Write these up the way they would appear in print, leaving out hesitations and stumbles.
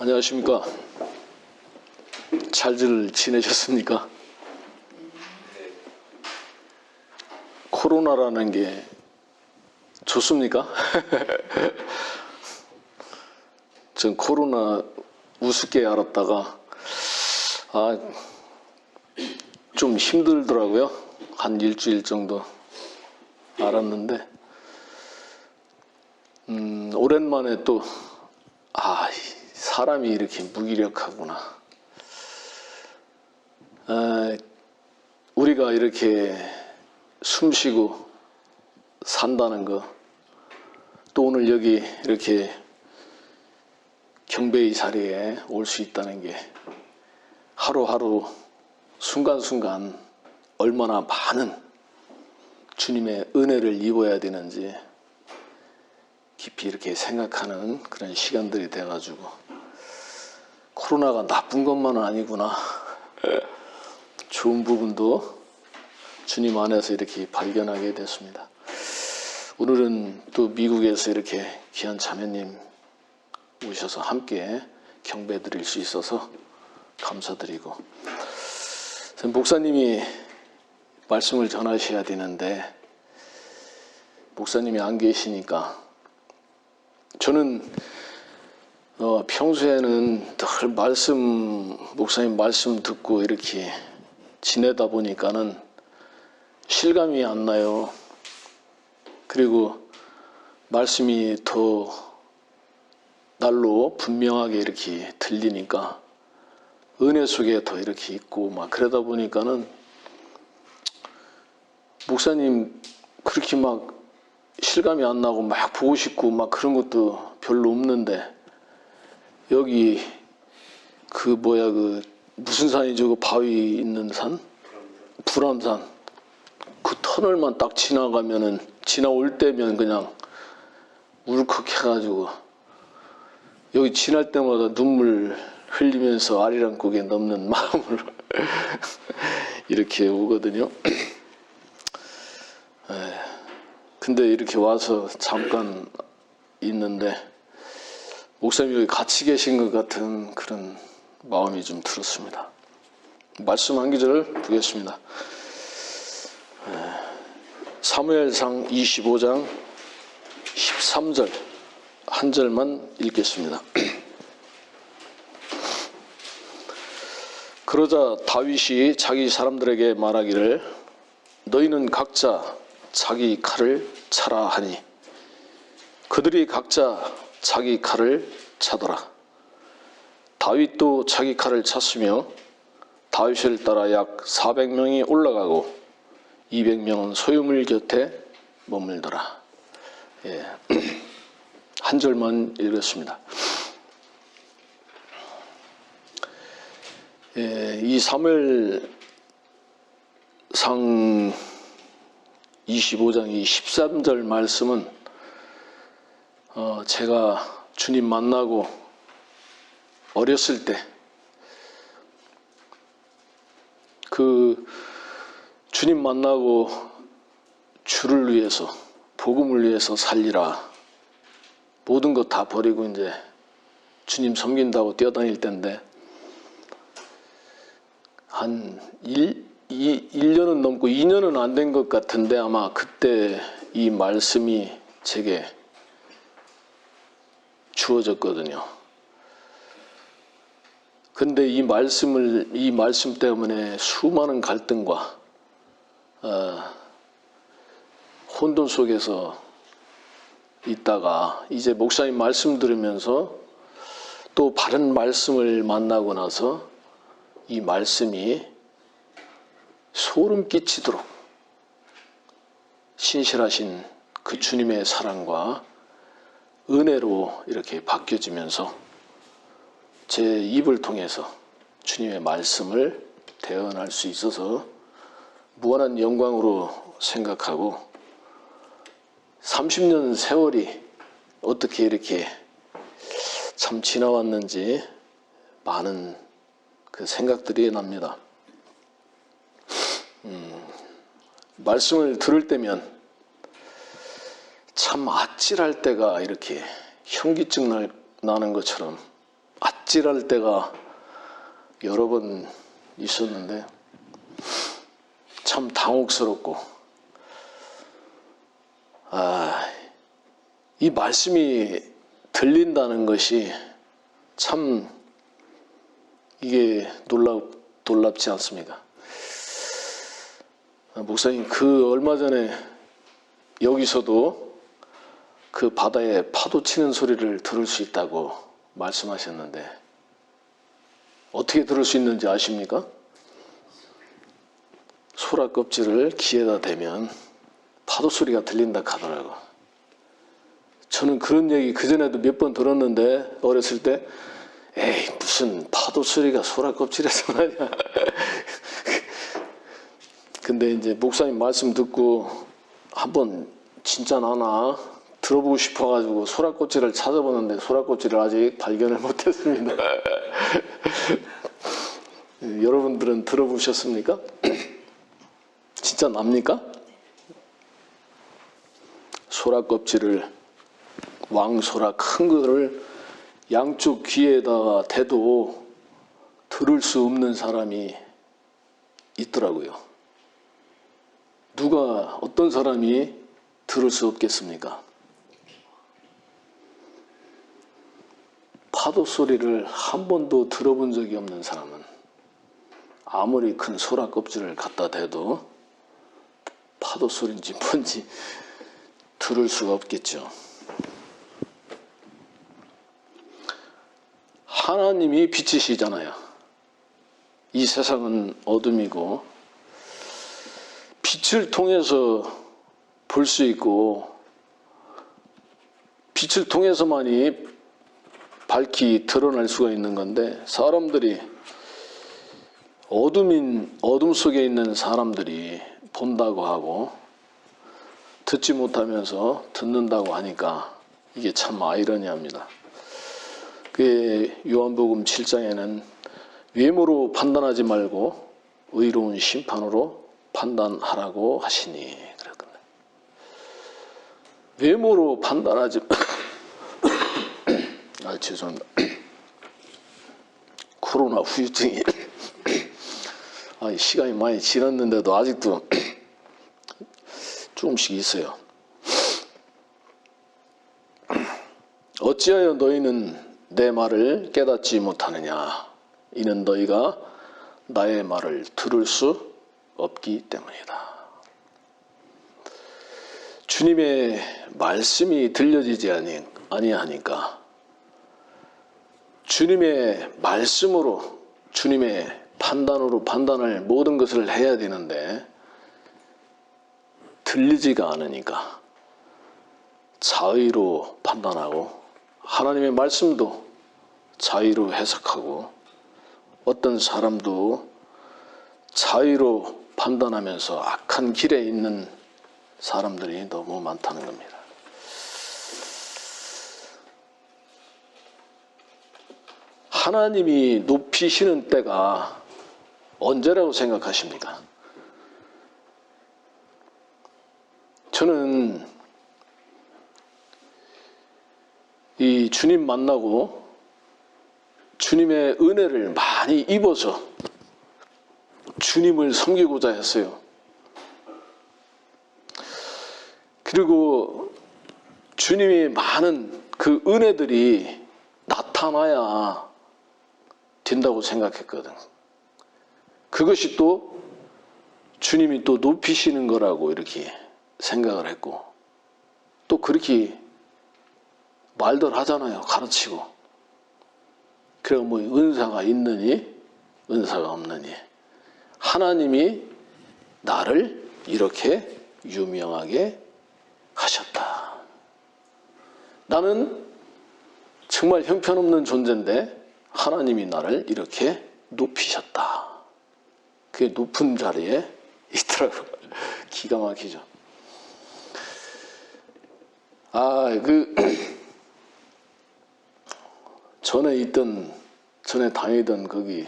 안녕하십니까. 잘들 지내셨습니까? 코로나라는 게 좋습니까? 전 코로나 우습게 알았다가 좀 힘들더라고요. 한 일주일 정도 알았는데 오랜만에 또 사람이 이렇게 무기력하구나. 우리가 이렇게 숨쉬고 산다는 거, 또 오늘 여기 이렇게 경배의 자리에 올 수 있다는 게 하루하루 순간순간 얼마나 많은 주님의 은혜를 입어야 되는지 깊이 이렇게 생각하는 그런 시간들이 돼가지고 코로나가 나쁜 것만은 아니구나. 좋은 부분도 주님 안에서 이렇게 발견하게 됐습니다. 오늘은 또 미국에서 이렇게 귀한 자매님 오셔서 함께 경배 드릴 수 있어서 감사드리고, 목사님이 말씀을 전하셔야 되는데 목사님이 안 계시니까 저는 평소에는 늘 목사님 말씀 듣고 이렇게 지내다 보니까는 실감이 안 나요. 그리고 말씀이 더 날로 분명하게 이렇게 들리니까 은혜 속에 더 이렇게 있고 막 그러다 보니까는 목사님 그렇게 막 실감이 안 나고 막 보고 싶고 막 그런 것도 별로 없는데, 여기 무슨 산이죠? 그 바위 있는 산? 불암산. 그 터널만 딱 지나올 때면 그냥 울컥해가지고 여기 지날 때마다 눈물 흘리면서 아리랑국에 넘는 마음으로 이렇게 오거든요. 근데 이렇게 와서 잠깐 있는데 목사님이 여기 같이 계신 것 같은 그런 마음이 좀 들었습니다. 말씀 한 구절 보겠습니다. 사무엘상 25장 13절 한 절만 읽겠습니다. 그러자 다윗이 자기 사람들에게 말하기를 너희는 각자 자기 칼을 차라 하니 그들이 각자 자기 칼을 차더라. 다윗도 자기 칼을 찼으며 다윗을 따라 약 400명이 올라가고 200명은 소유물 곁에 머물더라. 한 절만 읽었습니다. 이 사무엘상 25장 이 13절 말씀은 제가 주님 만나고 어렸을 때 주님 만나고 주를 위해서 복음을 위해서 살리라 모든 것 다 버리고 이제 주님 섬긴다고 뛰어다닐 때인데 한 1년은 넘고 2년은 안 된 것 같은데 아마 그때 이 말씀이 제게 주어졌거든요. 근데 이 말씀 때문에 수많은 갈등과 혼돈 속에서 있다가 이제 목사님 말씀 들으면서 또 바른 말씀을 만나고 나서 이 말씀이 소름 끼치도록 신실하신 그 주님의 사랑과 은혜로 이렇게 바뀌어지면서 제 입을 통해서 주님의 말씀을 대언할 수 있어서 무한한 영광으로 생각하고 30년 세월이 어떻게 이렇게 참 지나왔는지 많은 그 생각들이 납니다. 말씀을 들을 때면 참 아찔할 때가 이렇게 현기증 나는 것처럼 아찔할 때가 여러 번 있었는데 참 당혹스럽고, 이 말씀이 들린다는 것이 참 이게 놀랍지 않습니까? 목사님, 그 얼마 전에 여기서도 그 바다에 파도 치는 소리를 들을 수 있다고 말씀하셨는데 어떻게 들을 수 있는지 아십니까? 소라 껍질을 귀에다 대면 파도 소리가 들린다 하더라고. 저는 그런 얘기 그전에도 몇 번 들었는데 어렸을 때 에이 무슨 파도 소리가 소라 껍질에서 나냐. 근데 이제 목사님 말씀 듣고 한번 진짜 나나 들어보고 싶어가지고 소라 껍질을 찾아보는데 소라 껍질을 아직 발견을 못했습니다. 여러분들은 들어보셨습니까? 진짜 납니까? 소라 껍질을, 왕소라 큰 거를 양쪽 귀에다가 대도 들을 수 없는 사람이 있더라고요. 누가, 어떤 사람이 들을 수 없겠습니까? 파도 소리를 한 번도 들어본 적이 없는 사람은 아무리 큰 소라 껍질을 갖다 대도 파도 소리인지 뭔지 들을 수가 없겠죠. 하나님이 빛이시잖아요. 이 세상은 어둠이고 빛을 통해서 볼 수 있고 빛을 통해서만이 밝히 드러날 수가 있는 건데, 사람들이 어둠 속에 있는 사람들이 본다고 하고 듣지 못하면서 듣는다고 하니까 이게 참 아이러니합니다. 그 요한복음 7장에는 외모로 판단하지 말고 의로운 심판으로 판단하라고 하시니 그랬거든요. 외모로 판단하지 죄송합니다. 코로나 후유증이 시간이 많이 지났는데도 아직도 조금씩 있어요. 어찌하여 너희는 내 말을 깨닫지 못하느냐? 이는 너희가 나의 말을 들을 수 없기 때문이다. 주님의 말씀이 들려지지 아니하니까 주님의 말씀으로, 주님의 판단으로 판단을 모든 것을 해야 되는데 들리지가 않으니까 자의로 판단하고 하나님의 말씀도 자의로 해석하고 어떤 사람도 자의로 판단하면서 악한 길에 있는 사람들이 너무 많다는 겁니다. 하나님이 높이시는 때가 언제라고 생각하십니까? 저는 이 주님 만나고 주님의 은혜를 많이 입어서 주님을 섬기고자 했어요. 그리고 주님이 많은 그 은혜들이 나타나야 된다고 생각했거든. 그것이 또 주님이 또 높이시는 거라고 이렇게 생각을 했고, 또 그렇게 말들 하잖아요. 가르치고. 그리고 뭐 은사가 있느니 은사가 없느니 하나님이 나를 이렇게 유명하게 하셨다. 나는 정말 형편없는 존재인데 하나님이 나를 이렇게 높이셨다. 그게 높은 자리에 있더라고요. 기가 막히죠. 전에 다니던 거기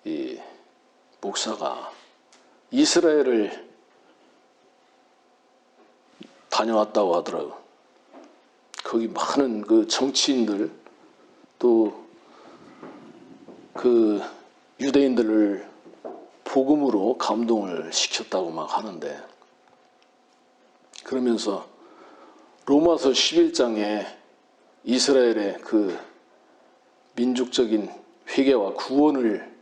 이 목사가 이스라엘을 다녀왔다고 하더라고요. 거기 많은 그 정치인들, 또 또 그 유대인들을 복음으로 감동을 시켰다고 막 하는데, 그러면서 로마서 11장에 이스라엘의 그 민족적인 회개와 구원을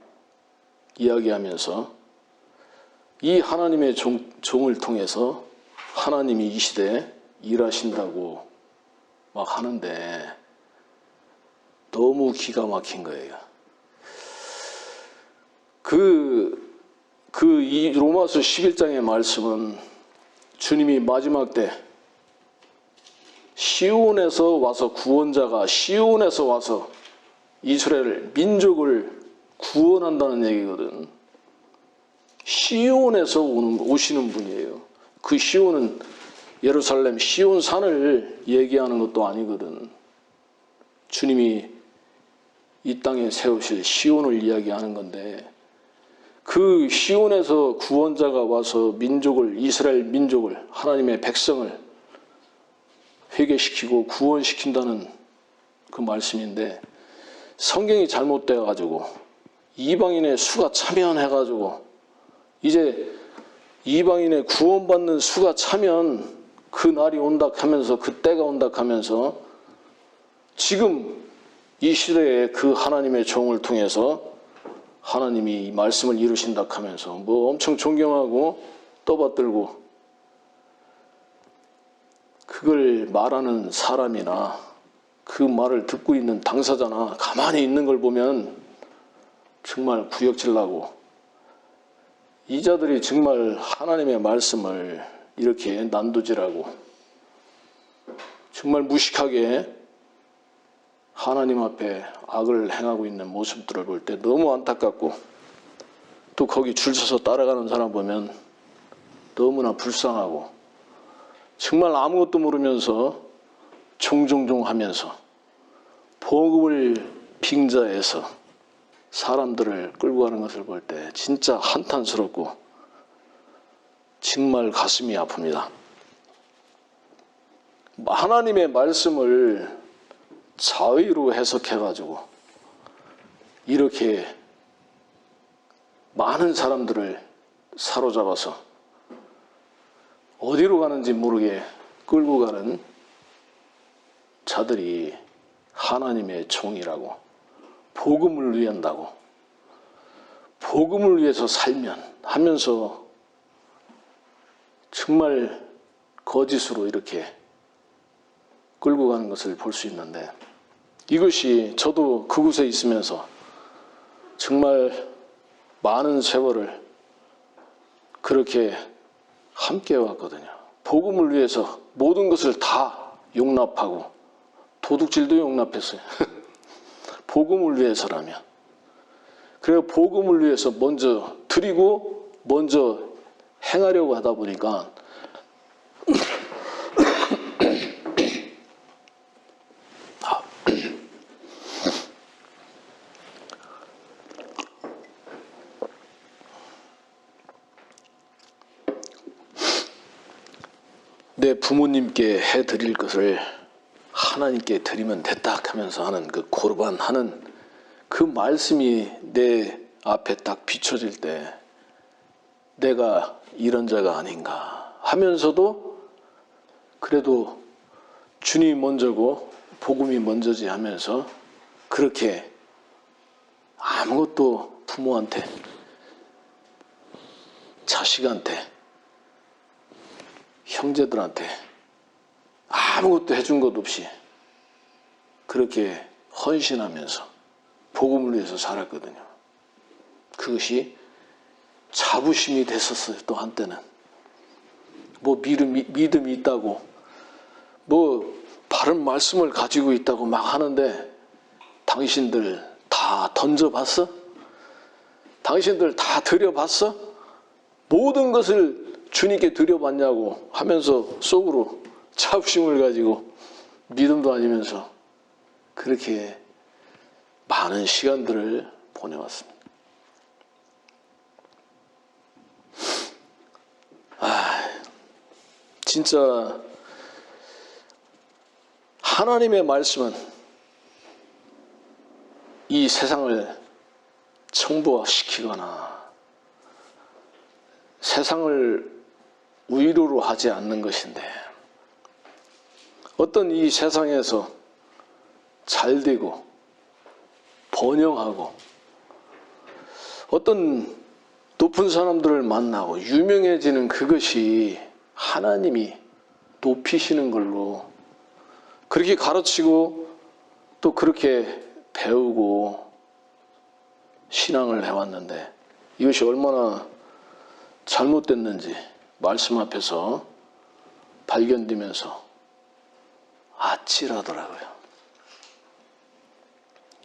이야기하면서 이 하나님의 종을 통해서 하나님이 이 시대에 일하신다고 막 하는데 너무 기가 막힌 거예요. 이 로마서 11장의 말씀은 주님이 마지막 때 시온에서 와서 구원자가 시온에서 와서 이스라엘 민족을 구원한다는 얘기거든. 시온에서 오시는 분이에요. 그 시온은 예루살렘 시온산을 얘기하는 것도 아니거든. 주님이 이 땅에 세우실 시온을 이야기하는 건데, 그 시온에서 구원자가 와서 민족을, 이스라엘 민족을, 하나님의 백성을 회개시키고 구원시킨다는 그 말씀인데, 성경이 잘못되어가지고 이방인의 수가 차면해가지고 이제 이방인의 구원받는 수가 차면 그 날이 온다 하면서, 그 때가 온다 하면서 지금 이 시대에 그 하나님의 종을 통해서 하나님이 말씀을 이루신다 하면서 뭐 엄청 존경하고 떠받들고, 그걸 말하는 사람이나 그 말을 듣고 있는 당사자나 가만히 있는 걸 보면 정말 구역질나고, 이 자들이 정말 하나님의 말씀을 이렇게 난도질하고 정말 무식하게 하나님 앞에 악을 행하고 있는 모습들을 볼 때 너무 안타깝고, 또 거기 줄 서서 따라가는 사람 보면 너무나 불쌍하고, 정말 아무것도 모르면서 종종종 하면서 복음을 빙자해서 사람들을 끌고 가는 것을 볼 때 진짜 한탄스럽고 정말 가슴이 아픕니다. 하나님의 말씀을 자의로 해석해가지고 이렇게 많은 사람들을 사로잡아서 어디로 가는지 모르게 끌고 가는 자들이 하나님의 종이라고, 복음을 위한다고, 복음을 위해서 살면 하면서 정말 거짓으로 이렇게 끌고 가는 것을 볼 수 있는데, 이것이 저도 그곳에 있으면서 정말 많은 세월을 그렇게 함께 왔거든요. 복음을 위해서 모든 것을 다 용납하고, 도둑질도 용납했어요. 복음을 위해서라면. 그래서 복음을 위해서 먼저 드리고 먼저 행하려고 하다 보니까 내 부모님께 해드릴 것을 하나님께 드리면 됐다 하면서 하는 그 고르반 하는 그 말씀이 내 앞에 딱 비춰질 때 내가 이런 자가 아닌가 하면서도, 그래도 주님이 먼저고 복음이 먼저지 하면서 그렇게 아무것도 부모한테, 자식한테, 형제들한테 아무것도 해준 것 없이 그렇게 헌신하면서 복음을 위해서 살았거든요. 그것이 자부심이 됐었어요. 또 한때는 뭐 믿음이 있다고, 뭐 바른 말씀을 가지고 있다고 막 하는데, 당신들 다 던져봤어? 당신들 다 드려봤어? 모든 것을 주님께 드려봤냐고 하면서 속으로 자부심을 가지고 믿음도 아니면서 그렇게 많은 시간들을 보내왔습니다. 진짜 하나님의 말씀은 이 세상을 청부화시키거나 세상을 위로로 하지 않는 것인데, 어떤 이 세상에서 잘되고 번영하고 어떤 높은 사람들을 만나고 유명해지는 그것이 하나님이 높이시는 걸로 그렇게 가르치고 또 그렇게 배우고 신앙을 해왔는데, 이것이 얼마나 잘못됐는지 말씀 앞에서 발견되면서 아찔하더라고요.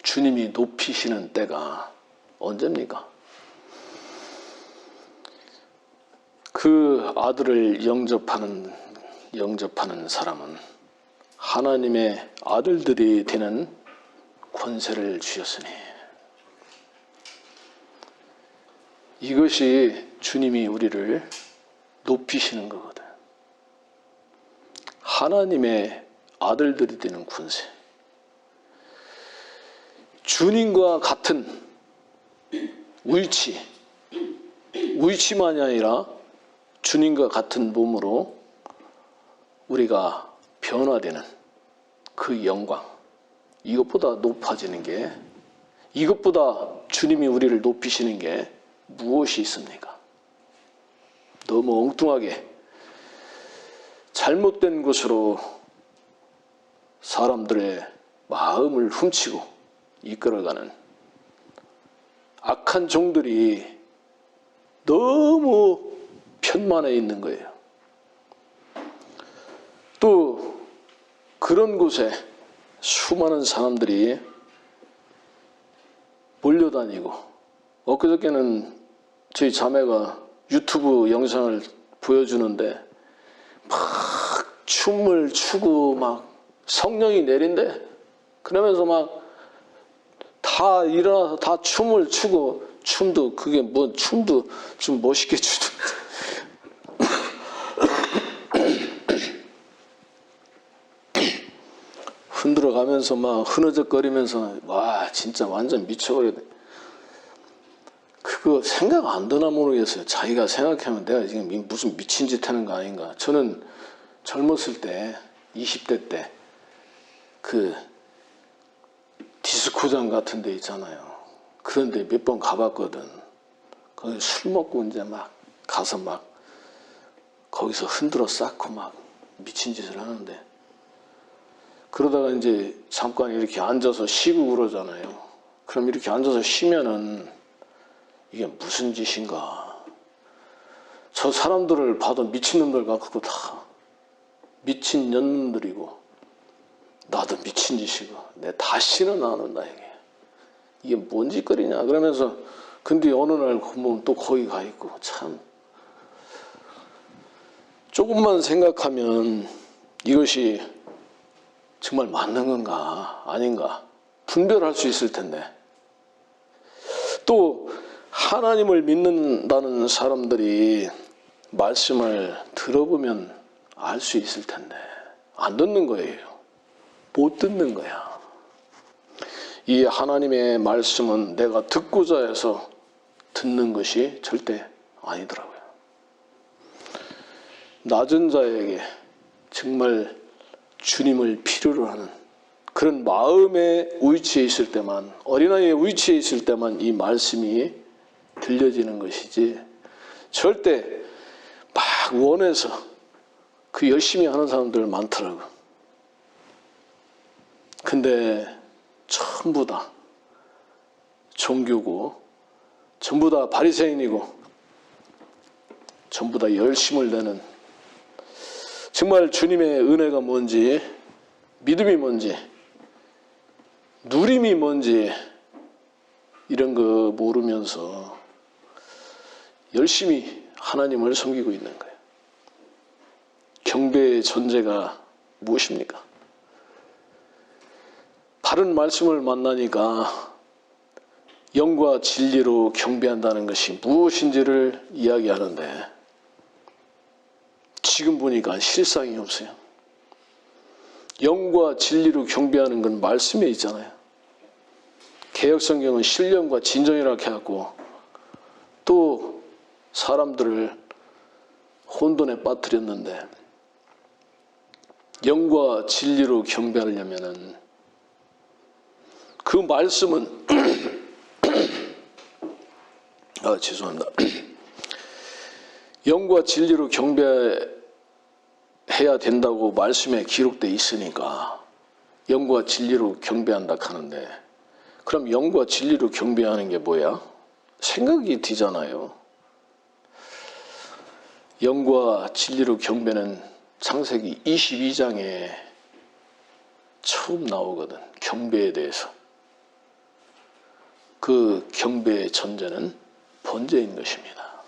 주님이 높이시는 때가 언제입니까? 그 아들을 영접하는 사람은 하나님의 아들들이 되는 권세를 주셨으니, 이것이 주님이 우리를 높이시는 거거든. 하나님의 아들들이 되는 권세. 주님과 같은 위치만이 아니라 주님과 같은 몸으로 우리가 변화되는 그 영광, 이것보다 높아지는 게, 이것보다 주님이 우리를 높이시는 게 무엇이 있습니까? 너무 엉뚱하게 잘못된 것으로 사람들의 마음을 훔치고 이끌어가는 악한 종들이 너무 편만해 있는 거예요. 또 그런 곳에 수많은 사람들이 몰려다니고, 엊그저께는 저희 자매가 유튜브 영상을 보여주는데 막 춤을 추고 막 성령이 내린대. 그러면서 막 다 일어나서 다 춤을 추고, 춤도 그게 뭐 춤도 좀 멋있게 추던데 흔들어 가면서 막 흐느적거리면서, 와 진짜 완전 미쳐버리네. 그거 생각 안 드나 모르겠어요. 자기가 생각하면 내가 지금 무슨 미친 짓 하는 거 아닌가. 저는 젊었을 때 20대 때 그 디스코장 같은 데 있잖아요. 그런 데 몇 번 가봤거든. 거기 술 먹고 이제 막 가서 막 거기서 흔들어 쌓고 막 미친 짓을 하는데, 그러다가 이제 잠깐 이렇게 앉아서 쉬고 그러잖아요. 그럼 이렇게 앉아서 쉬면은 이게 무슨 짓인가. 저 사람들을 봐도 미친놈들 같고 다 미친 년놈들이고, 나도 미친 짓이고, 내 다시는 안 온다 이게 뭔 짓거리냐 그러면서, 근데 어느 날 보면 또 거기 가 있고, 참 조금만 생각하면 이것이 정말 맞는 건가 아닌가 분별할 수 있을 텐데, 또 하나님을 믿는다는 사람들이 말씀을 들어보면 알 수 있을 텐데 안 듣는 거예요. 못 듣는 거야. 이 하나님의 말씀은 내가 듣고자 해서 듣는 것이 절대 아니더라고요. 낮은 자에게 정말 주님을 필요로 하는 그런 마음의 위치에 있을 때만, 어린아이의 위치에 있을 때만 이 말씀이 들려지는 것이지, 절대 막 원해서 그 열심히 하는 사람들 많더라고. 근데 전부 다 종교고, 전부 다 바리새인이고, 전부 다 열심을 내는, 정말 주님의 은혜가 뭔지, 믿음이 뭔지, 누림이 뭔지 이런 거 모르면서 열심히 하나님을 섬기고 있는 거예요. 경배의 전제가 무엇입니까? 바른 말씀을 만나니까 영과 진리로 경배한다는 것이 무엇인지를 이야기하는데, 지금 보니까 실상이 없어요. 영과 진리로 경배하는 건 말씀에 있잖아요. 개역성경은 신령과 진정이라고 해갖고 또 사람들을 혼돈에 빠뜨렸는데, 영과 진리로 경배하려면은 그 말씀은 죄송합니다. 영과 진리로 경배해야 된다고 말씀에 기록되어 있으니까 영과 진리로 경배한다 하는데, 그럼 영과 진리로 경배하는 게 뭐야? 생각이 뒤잖아요. 영과 진리로 경배는 창세기 22장에 처음 나오거든. 경배에 대해서. 그 경배의 전제는 번제인 것입니다.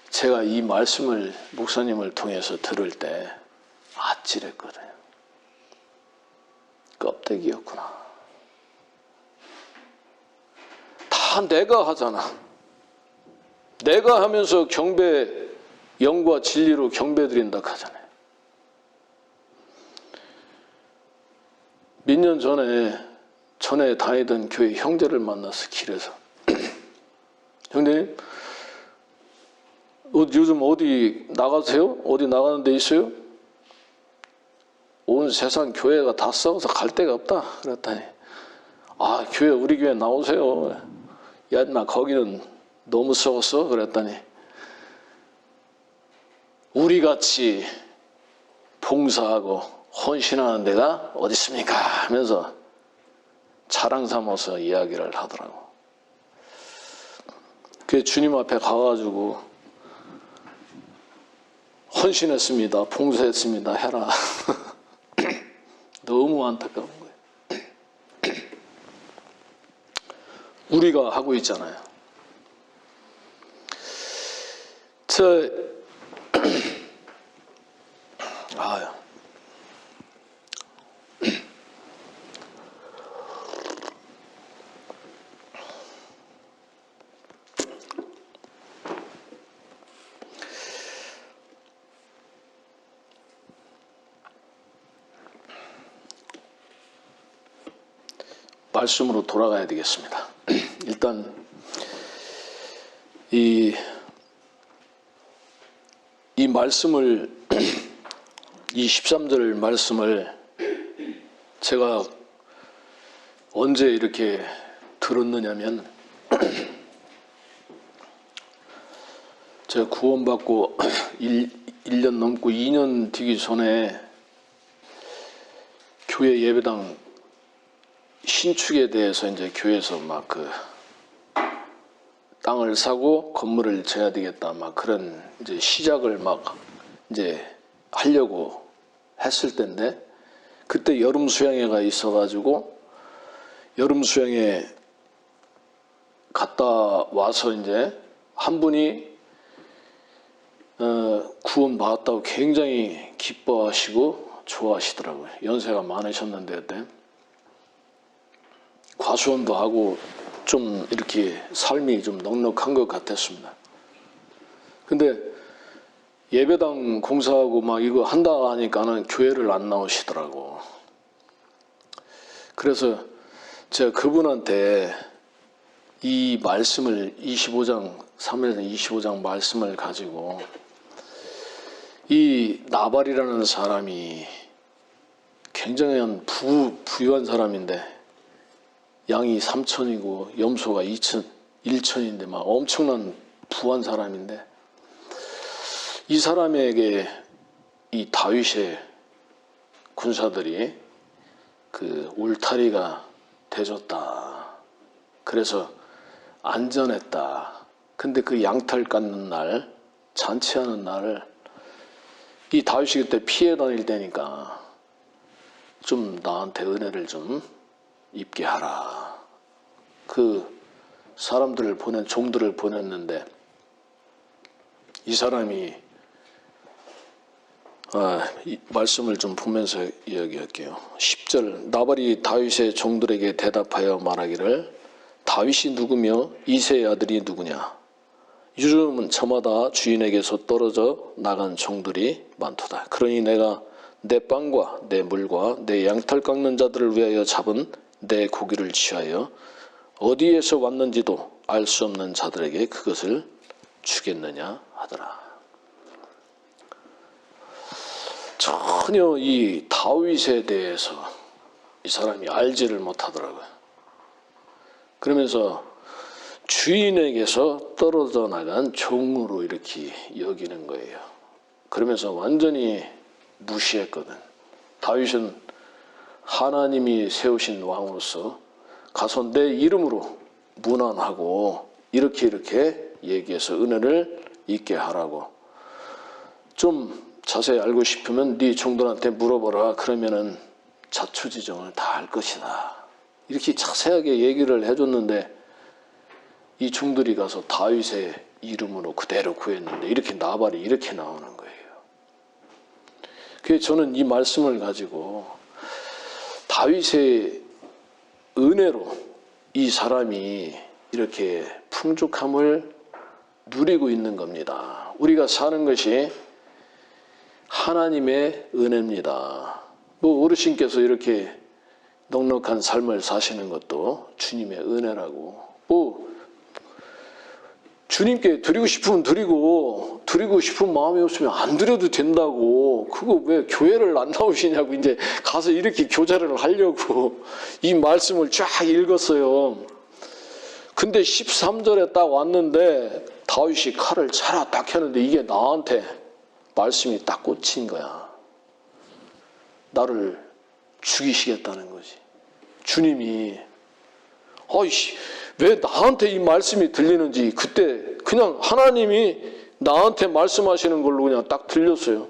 제가 이 말씀을 목사님을 통해서 들을 때 아찔했거든요. 껍데기였구나. 다 내가 하잖아. 내가 하면서 경배, 영과 진리로 경배 드린다 하잖아요. 몇 년 전에 다니던 교회 형제를 만나서 길에서 형님, 요즘 어디 나가세요? 어디 나가는 데 있어요? 온 세상 교회가 다 썩어서 갈 데가 없다. 그랬더니, 교회, 우리 교회 나오세요. 야, 나 거기는 너무 썩었어. 그랬더니, 우리같이 봉사하고 헌신하는 데가 어디 있습니까? 하면서 자랑 삼아서 이야기를 하더라고. 그 주님 앞에 가가지고 헌신했습니다. 봉사했습니다. 해라. 너무 안타까운 거예요. 우리가 하고 있잖아요. 말씀으로 돌아가야 되겠습니다. 일단 이 말씀을, 이 13절 말씀을 제가 언제 이렇게 들었느냐면, 제가 구원받고 1년 넘고 2년 되기 전에 교회 예배당 신축에 대해서 이제 교회에서 막 땅을 사고 건물을 져야 되겠다, 막 그런 이제 시작을 막 이제 하려고 했을 때인데, 그때 여름 수양회가 있어가지고 여름 수양회 갔다 와서 이제 한 분이 구원 받았다고 굉장히 기뻐하시고 좋아하시더라고요. 연세가 많으셨는데 그때 과수원도 하고 좀 이렇게 삶이 좀 넉넉한 것 같았습니다. 근데 예배당 공사하고 막 이거 한다 하니까는 교회를 안 나오시더라고. 그래서 제가 그분한테 이 말씀을 25장 3에서 25장 말씀을 가지고, 이 나발이라는 사람이 굉장히 부유한 사람인데 양이 3천이고 염소가 1천인데 막 엄청난 부한 사람인데, 이 사람에게 이 다윗의 군사들이 그 울타리가 되줬다. 그래서 안전했다. 근데 그 양털 깎는 날, 잔치하는 날을 이 다윗이 그때 피해 다닐 때니까 좀 나한테 은혜를 좀 입게 하라. 그 사람들을 종들을 보냈는데, 이 사람이 이 말씀을 좀 보면서 이야기할게요. 10절, 나발이 다윗의 종들에게 대답하여 말하기를, 다윗이 누구며 이새의 아들이 누구냐? 요즘은 저마다 주인에게서 떨어져 나간 종들이 많도다. 그러니 내가 내 빵과 내 물과 내 양털 깎는 자들을 위하여 잡은 내 고기를 취하여 어디에서 왔는지도 알 수 없는 자들에게 그것을 주겠느냐 하더라. 전혀 이 다윗에 대해서 이 사람이 알지를 못하더라고요. 그러면서 주인에게서 떨어져 나간 종으로 이렇게 여기는 거예요. 그러면서 완전히 무시했거든. 다윗은 하나님이 세우신 왕으로서 가서 내 이름으로 문안하고 이렇게 얘기해서 은혜를 잊게 하라고. 좀 자세히 알고 싶으면 네 종들한테 물어보라. 그러면은 자초지종을 다 알 것이다. 이렇게 자세하게 얘기를 해줬는데 이 종들이 가서 다윗의 이름으로 그대로 구했는데 이렇게 나발이 이렇게 나오는 거예요. 그래서 저는 이 말씀을 가지고 다윗의 은혜로 이 사람이 이렇게 풍족함을 누리고 있는 겁니다. 우리가 사는 것이 하나님의 은혜입니다. 뭐 어르신께서 이렇게 넉넉한 삶을 사시는 것도 주님의 은혜라고. 뭐 주님께 드리고 싶으면 드리고 싶은 마음이 없으면 안 드려도 된다고. 그거 왜 교회를 안 나오시냐고 이제 가서 이렇게 교제를 하려고 이 말씀을 쫙 읽었어요. 근데 13절에 딱 왔는데 다윗이 칼을 차라 딱 했는데 이게 나한테 말씀이 딱 꽂힌 거야. 나를 죽이시겠다는 거지. 주님이 왜 나한테 이 말씀이 들리는지 그때 그냥 하나님이 나한테 말씀하시는 걸로 그냥 딱 들렸어요.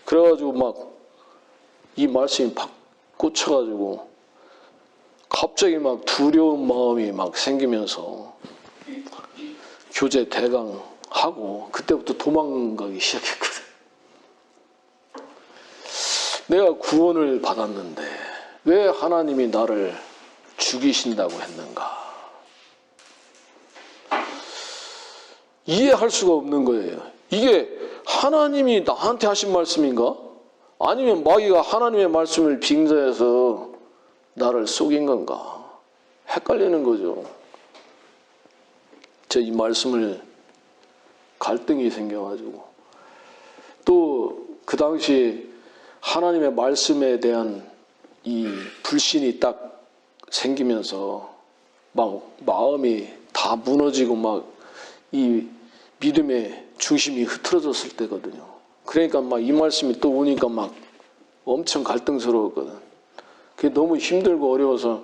그래가지고 막 이 말씀이 팍 꽂혀가지고 갑자기 막 두려운 마음이 막 생기면서 교제 대강하고 그때부터 도망가기 시작했거든. 내가 구원을 받았는데 왜 하나님이 나를 죽이신다고 했는가? 이해할 수가 없는 거예요. 이게 하나님이 나한테 하신 말씀인가? 아니면 마귀가 하나님의 말씀을 빙자해서 나를 속인 건가? 헷갈리는 거죠. 이 말씀을 갈등이 생겨가지고 또 그 당시 하나님의 말씀에 대한 이 불신이 딱 생기면서 막 마음이 다 무너지고 막 이 믿음의 중심이 흐트러졌을 때거든요. 그러니까 막 이 말씀이 또 오니까 막 엄청 갈등스러웠거든. 그게 너무 힘들고 어려워서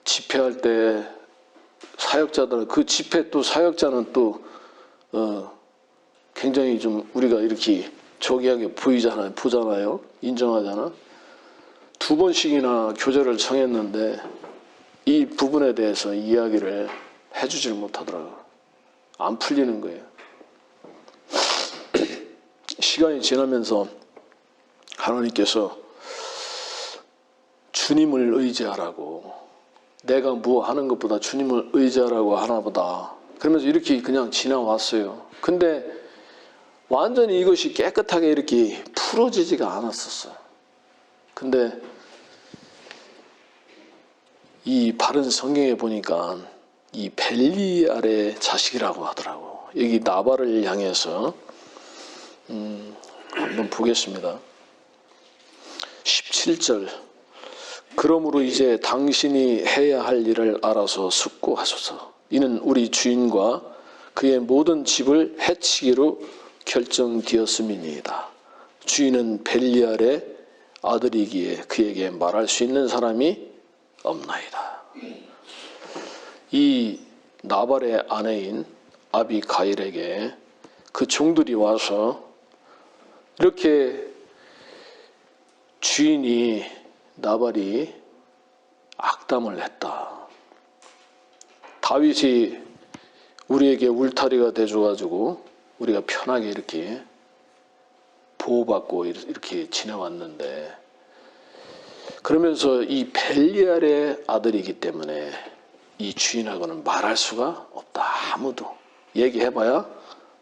집회할 때 사역자들 그 집회 또 사역자는 또 굉장히 좀 우리가 이렇게 저기하게 보잖아요. 인정하잖아. 2번씩이나 교제를 청했는데 이 부분에 대해서 이야기를 해주질 못하더라고요. 안 풀리는 거예요. 시간이 지나면서 하나님께서 주님을 의지하라고, 내가 뭐 하는 것보다 주님을 의지하라고 하나보다, 그러면서 이렇게 그냥 지나왔어요. 근데 완전히 이것이 깨끗하게 이렇게 풀어지지가 않았었어요. 근데 이 바른 성경에 보니까 이 벨리알의 자식이라고 하더라고. 여기 나발을 향해서 한번 보겠습니다. 17절. 그러므로 이제 당신이 해야 할 일을 알아서 숙고하소서. 이는 우리 주인과 그의 모든 집을 해치기로 결정되었음이니이다. 주인은 벨리알의 아들이기에 그에게 말할 수 있는 사람이 없나이다. 이 나발의 아내인 아비가일에게 그 종들이 와서 이렇게 주인이 나발이 악담을 했다. 다윗이 우리에게 울타리가 돼줘가지고 우리가 편하게 이렇게 보호받고 이렇게 지내왔는데, 그러면서 이 벨리알의 아들이기 때문에 이 주인하고는 말할 수가 없다. 아무도 얘기해봐야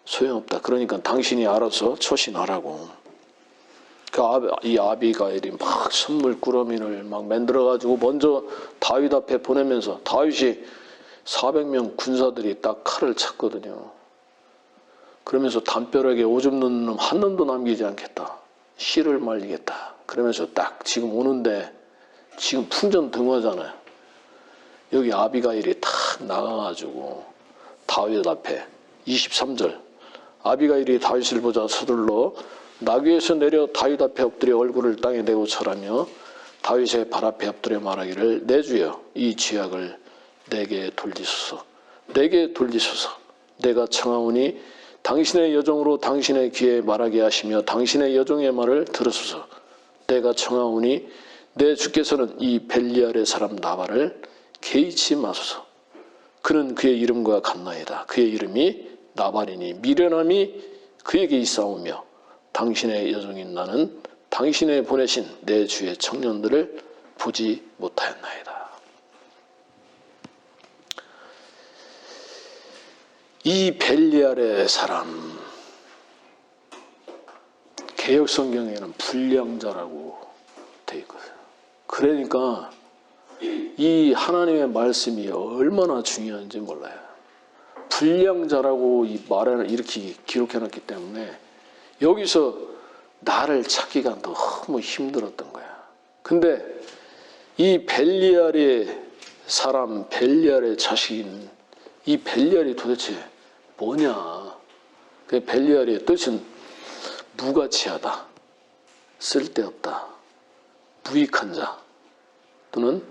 소용없다. 그러니까 당신이 알아서 처신하라고. 이 아비가일이 막 선물 꾸러미를 막 만들어가지고 먼저 다윗 앞에 보내면서 다윗이 400명 군사들이 딱 칼을 찼거든요. 그러면서 담벼락에 오줌 넣는 놈 한 놈도 남기지 않겠다. 씨를 말리겠다. 그러면서 딱 지금 오는데 지금 풍전등화잖아요. 여기 아비가일이 탁 나가가지고 다윗 앞에 23절 아비가일이 다윗을 보자 서둘러 나귀에서 내려 다윗 앞에 엎드려 얼굴을 땅에 대고 절하며 다윗의 발 앞에 엎드려 말하기를 내 주여 이 죄악을 내게 돌리소서 내게 돌리소서 내가 청하오니 당신의 여종으로 당신의 귀에 말하게 하시며 당신의 여종의 말을 들으소서 내가 청하오니 내 주께서는 이 벨리알의 사람 나발을 개의치 마소서 그는 그의 이름과 같나이다 그의 이름이 나발이니 미련함이 그에게 있사오며 당신의 여종인 나는 당신의 보내신 내 주의 청년들을 보지 못하였나이다. 이 벨리알의 사람 개역성경에는 불량자라고 돼 있거든요. 그러니까 이 하나님의 말씀이 얼마나 중요한지 몰라요. 불량자라고 이 말을 이렇게 기록해놨기 때문에 여기서 나를 찾기가 너무 힘들었던 거야. 근데 이 벨리알의 사람, 벨리알의 자식인 이 벨리알이 도대체 뭐냐? 그 벨리알의 뜻은 무가치하다, 쓸데없다, 무익한 자 또는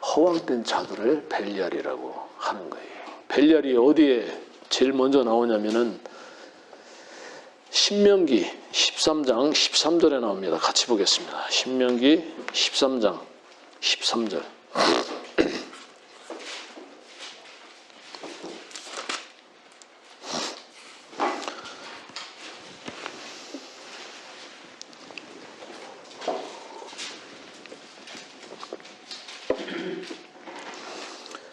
허황된 자들을 벨리알이라고 하는 거예요. 벨리알이 어디에 제일 먼저 나오냐면은 신명기 13장 13절에 나옵니다. 같이 보겠습니다. 신명기 13장 13절.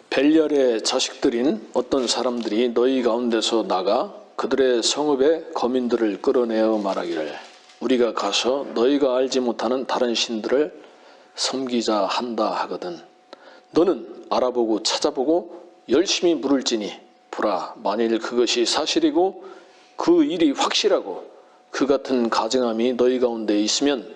벨리알의 자식들인 어떤 사람들이 너희 가운데서 나가 그들의 성읍의 거민들을 끌어내어 말하기를 우리가 가서 너희가 알지 못하는 다른 신들을 섬기자 한다 하거든 너는 알아보고 찾아보고 열심히 물을지니 보라 만일 그것이 사실이고 그 일이 확실하고 그 같은 가증함이 너희 가운데 있으면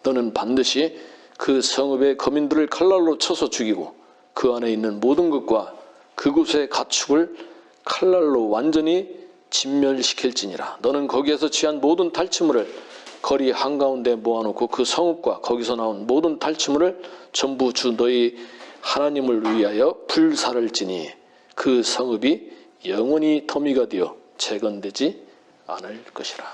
너는 반드시 그 성읍의 거민들을 칼날로 쳐서 죽이고 그 안에 있는 모든 것과 그곳의 가축을 칼날로 완전히 진멸시킬지니라. 너는 거기에서 취한 모든 탈취물을 거리 한가운데 모아놓고 그 성읍과 거기서 나온 모든 탈취물을 전부 주 너희 하나님을 위하여 불사를지니 그 성읍이 영원히 더미가 되어 재건되지 않을 것이라.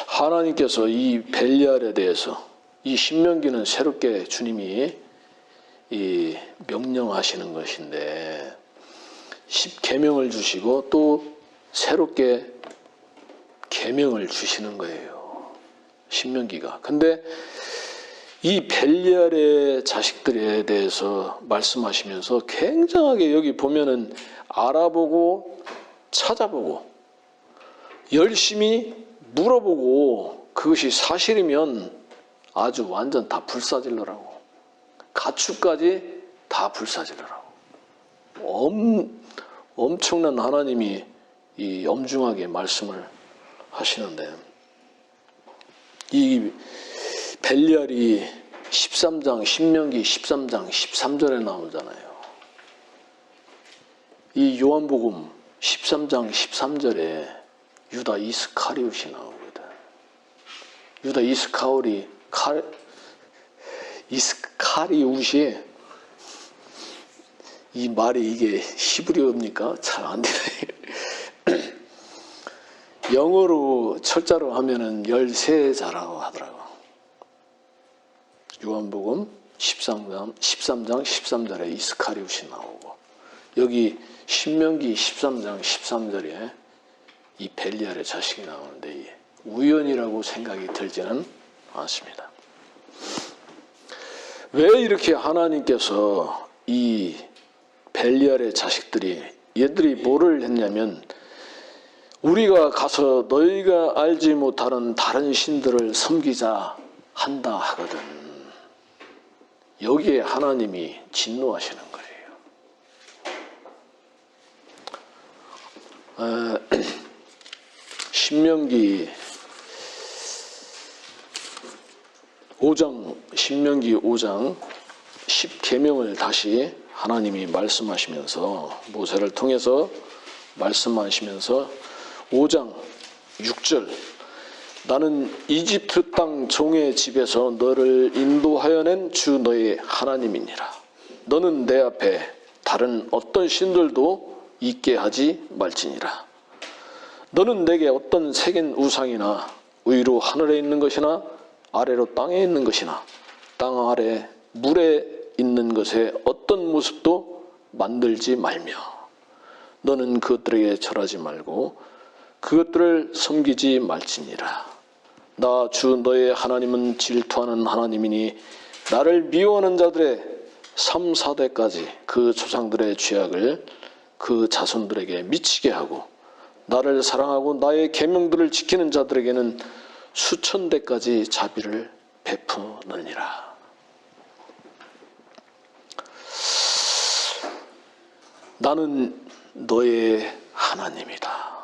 하나님께서 이 벨리알에 대해서 이 신명기는 새롭게 주님이 이 명령하시는 것인데 10계명을 주시고 또 새롭게 계명을 주시는 거예요. 신명기가. 근데 이 벨리알의 자식들에 대해서 말씀하시면서 굉장하게 여기 보면은 알아보고 찾아보고 열심히 물어보고 그것이 사실이면 아주 완전 다 불사질러라고. 가축까지 다 불사질러라고. 엄청난 하나님이 이 엄중하게 말씀을 하시는데 이 벨리알이 13장 신명기 13장 13절에 나오잖아요. 이 요한복음 13장 13절에 유다 이스카리옷이 나오거든. 유다 이스카리옷이 이 말이 이게 히브리어입니까? 잘 안 되네. 영어로 철자로 하면은 13자라고 하더라고. 요한복음 13장 13절에 이스카리옷이 나오고 여기 신명기 13장 13절에 이 벨리알의 자식이 나오는데 우연이라고 생각이 들지는 않습니다. 왜 이렇게 하나님께서 이 벨리알의 자식들이 얘들이 뭐를 했냐면 우리가 가서 너희가 알지 못하는 다른 신들을 섬기자 한다 하거든. 여기에 하나님이 진노하시는 거예요. 신명기 5장 10계명을 다시 하나님이 말씀하시면서 모세를 통해서 말씀하시면서 5장 6절 나는 이집트 땅 종의 집에서 너를 인도하여 낸 주 너의 하나님이니라. 너는 내 앞에 다른 어떤 신들도 있게 하지 말지니라. 너는 내게 어떤 새긴 우상이나 위로 하늘에 있는 것이나 아래로 땅에 있는 것이나 땅 아래 물에 있는 것에 어떤 모습도 만들지 말며 너는 그것들에게 절하지 말고 그것들을 섬기지 말지니라. 나 주 너의 하나님은 질투하는 하나님이니 나를 미워하는 자들의 3, 4대까지 그 조상들의 죄악을 그 자손들에게 미치게 하고 나를 사랑하고 나의 계명들을 지키는 자들에게는 수천 대까지 자비를 베푸느니라. 나는 너의 하나님이다.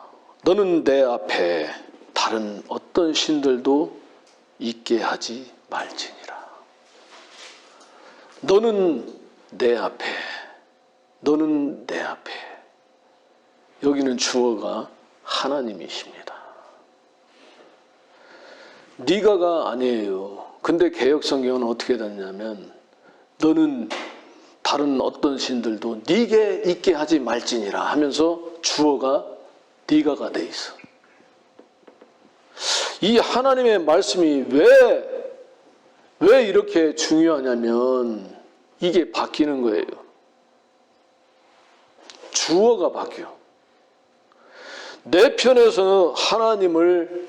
너는 내 앞에 다른 어떤 신들도 있게 하지 말지니라. 너는 내 앞에, 너는 내 앞에. 여기는 주어가 하나님이십니다. 네가가 아니에요. 근데 개역성경은 어떻게 되냐면 너는 다른 어떤 신들도 네게 있게 하지 말지니라 하면서 주어가 네가가 돼 있어. 이 하나님의 말씀이 왜 이렇게 중요하냐면 이게 바뀌는 거예요. 주어가 바뀌어. 내 편에서 하나님을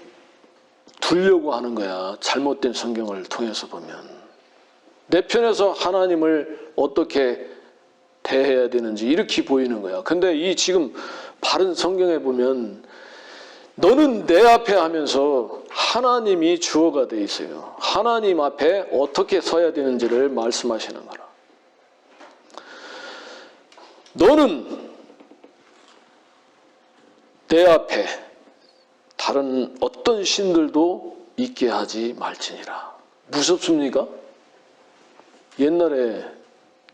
두려고 하는 거야. 잘못된 성경을 통해서 보면. 내 편에서 하나님을 어떻게 대해야 되는지 이렇게 보이는 거야. 근데 이 지금 바른 성경에 보면 너는 내 앞에 하면서 하나님이 주어가 돼 있어요. 하나님 앞에 어떻게 서야 되는지를 말씀하시는 거라. 너는 내 앞에 다른 어떤 신들도 있게 하지 말지니라. 무섭습니까? 옛날에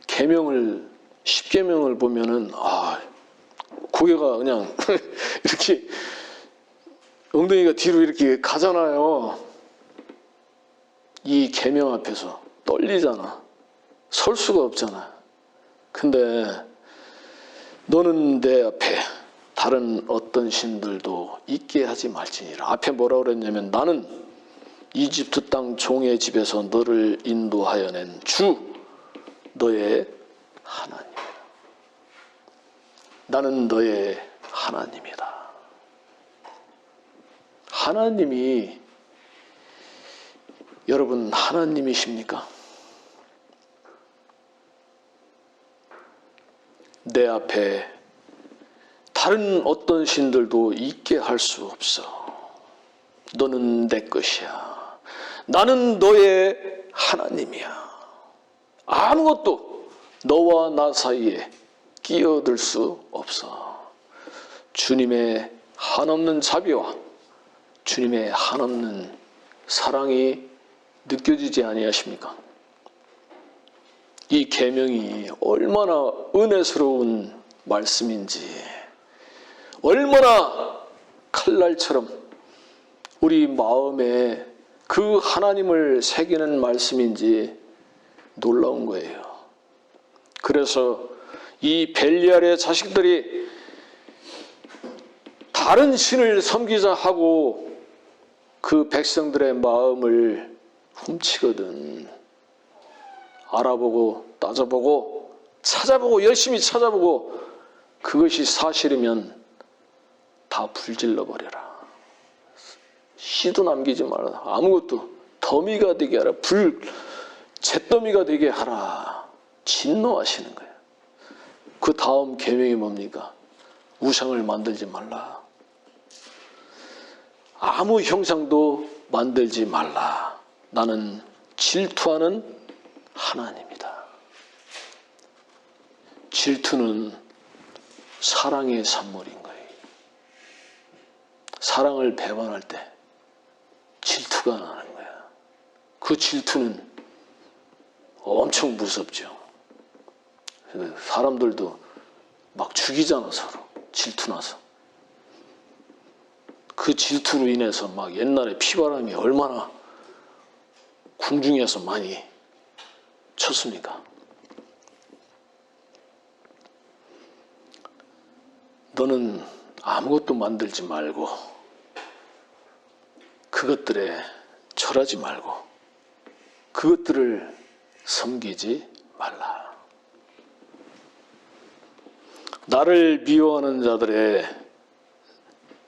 계명을 10계명을 보면은 고개가 그냥 이렇게 엉덩이가 뒤로 이렇게 가잖아요. 이 계명 앞에서 떨리잖아. 설 수가 없잖아. 근데 너는 내 앞에 다른 어떤 신들도 있게 하지 말지니라. 앞에 뭐라고 그랬냐면 나는 이집트 땅 종의 집에서 너를 인도하여 낸 주 너의 하나님이다. 나는 너의 하나님이다. 하나님이 여러분 하나님이십니까? 내 앞에 다른 어떤 신들도 있게 할 수 없어. 너는 내 것이야. 나는 너의 하나님이야. 아무것도 너와 나 사이에 끼어들 수 없어. 주님의 한없는 자비와 주님의 한없는 사랑이 느껴지지 아니하십니까? 이 계명이 얼마나 은혜스러운 말씀인지, 얼마나 칼날처럼 우리 마음에 그 하나님을 새기는 말씀인지 놀라운 거예요. 그래서 이 벨리알의 자식들이 다른 신을 섬기자 하고 그 백성들의 마음을 훔치거든. 알아보고 따져보고 찾아보고 열심히 찾아보고 그것이 사실이면 다 불질러 버려라. 씨도 남기지 말아라. 아무것도 더미가 되게 하라. 잿더미가 되게 하라. 진노하시는 거예요. 그 다음 계명이 뭡니까? 우상을 만들지 말라. 아무 형상도 만들지 말라. 나는 질투하는 하나님이다. 질투는 사랑의 산물인 거예요. 사랑을 배반할 때 질투가 나는 거야. 그 질투는 엄청 무섭죠. 사람들도 막 죽이잖아, 서로. 질투나서. 그 질투로 인해서 막 옛날에 피바람이 얼마나 궁중에서 많이 쳤습니까? 너는 아무것도 만들지 말고 그것들에 절하지 말고 그것들을 섬기지 말라. 나를 미워하는 자들의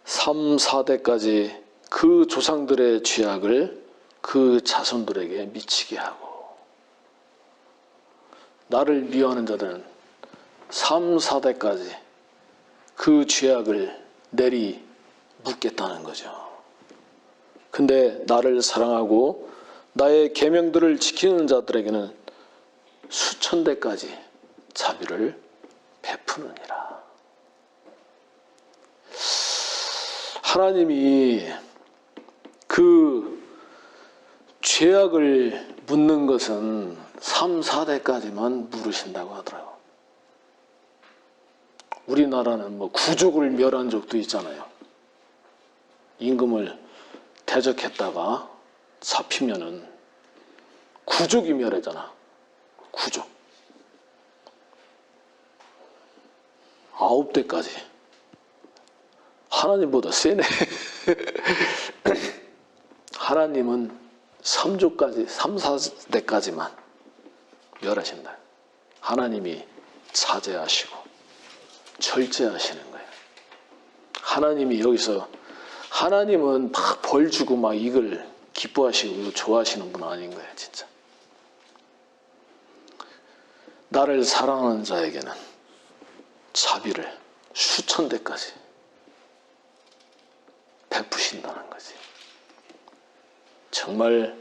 3, 4대까지 그 조상들의 죄악을 그 자손들에게 미치게 하고, 나를 미워하는 자들은 3, 4대까지 그 죄악을 내리 묻겠다는 거죠. 근데 나를 사랑하고 나의 계명들을 지키는 자들에게는 수천 대까지 자비를 베푸느니라. 하나님이 그 죄악을 묻는 것은 3, 4대까지만 물으신다고 하더라고요. 우리나라는 뭐 구족을 멸한 적도 있잖아요. 임금을 대적했다가 잡히면은 구족이 멸하잖아. 구족. 9대까지. 하나님보다 세네. 하나님은 3조까지, 3, 4대까지만 멸하신다. 하나님이 자제하시고 절제하시는 거예요. 하나님이 여기서, 하나님은 막 벌 주고 막 이걸 기뻐하시고 좋아하시는 분 아닌 거예요, 진짜. 나를 사랑하는 자에게는 자비를 수천 대까지 베푸신다는 거지. 정말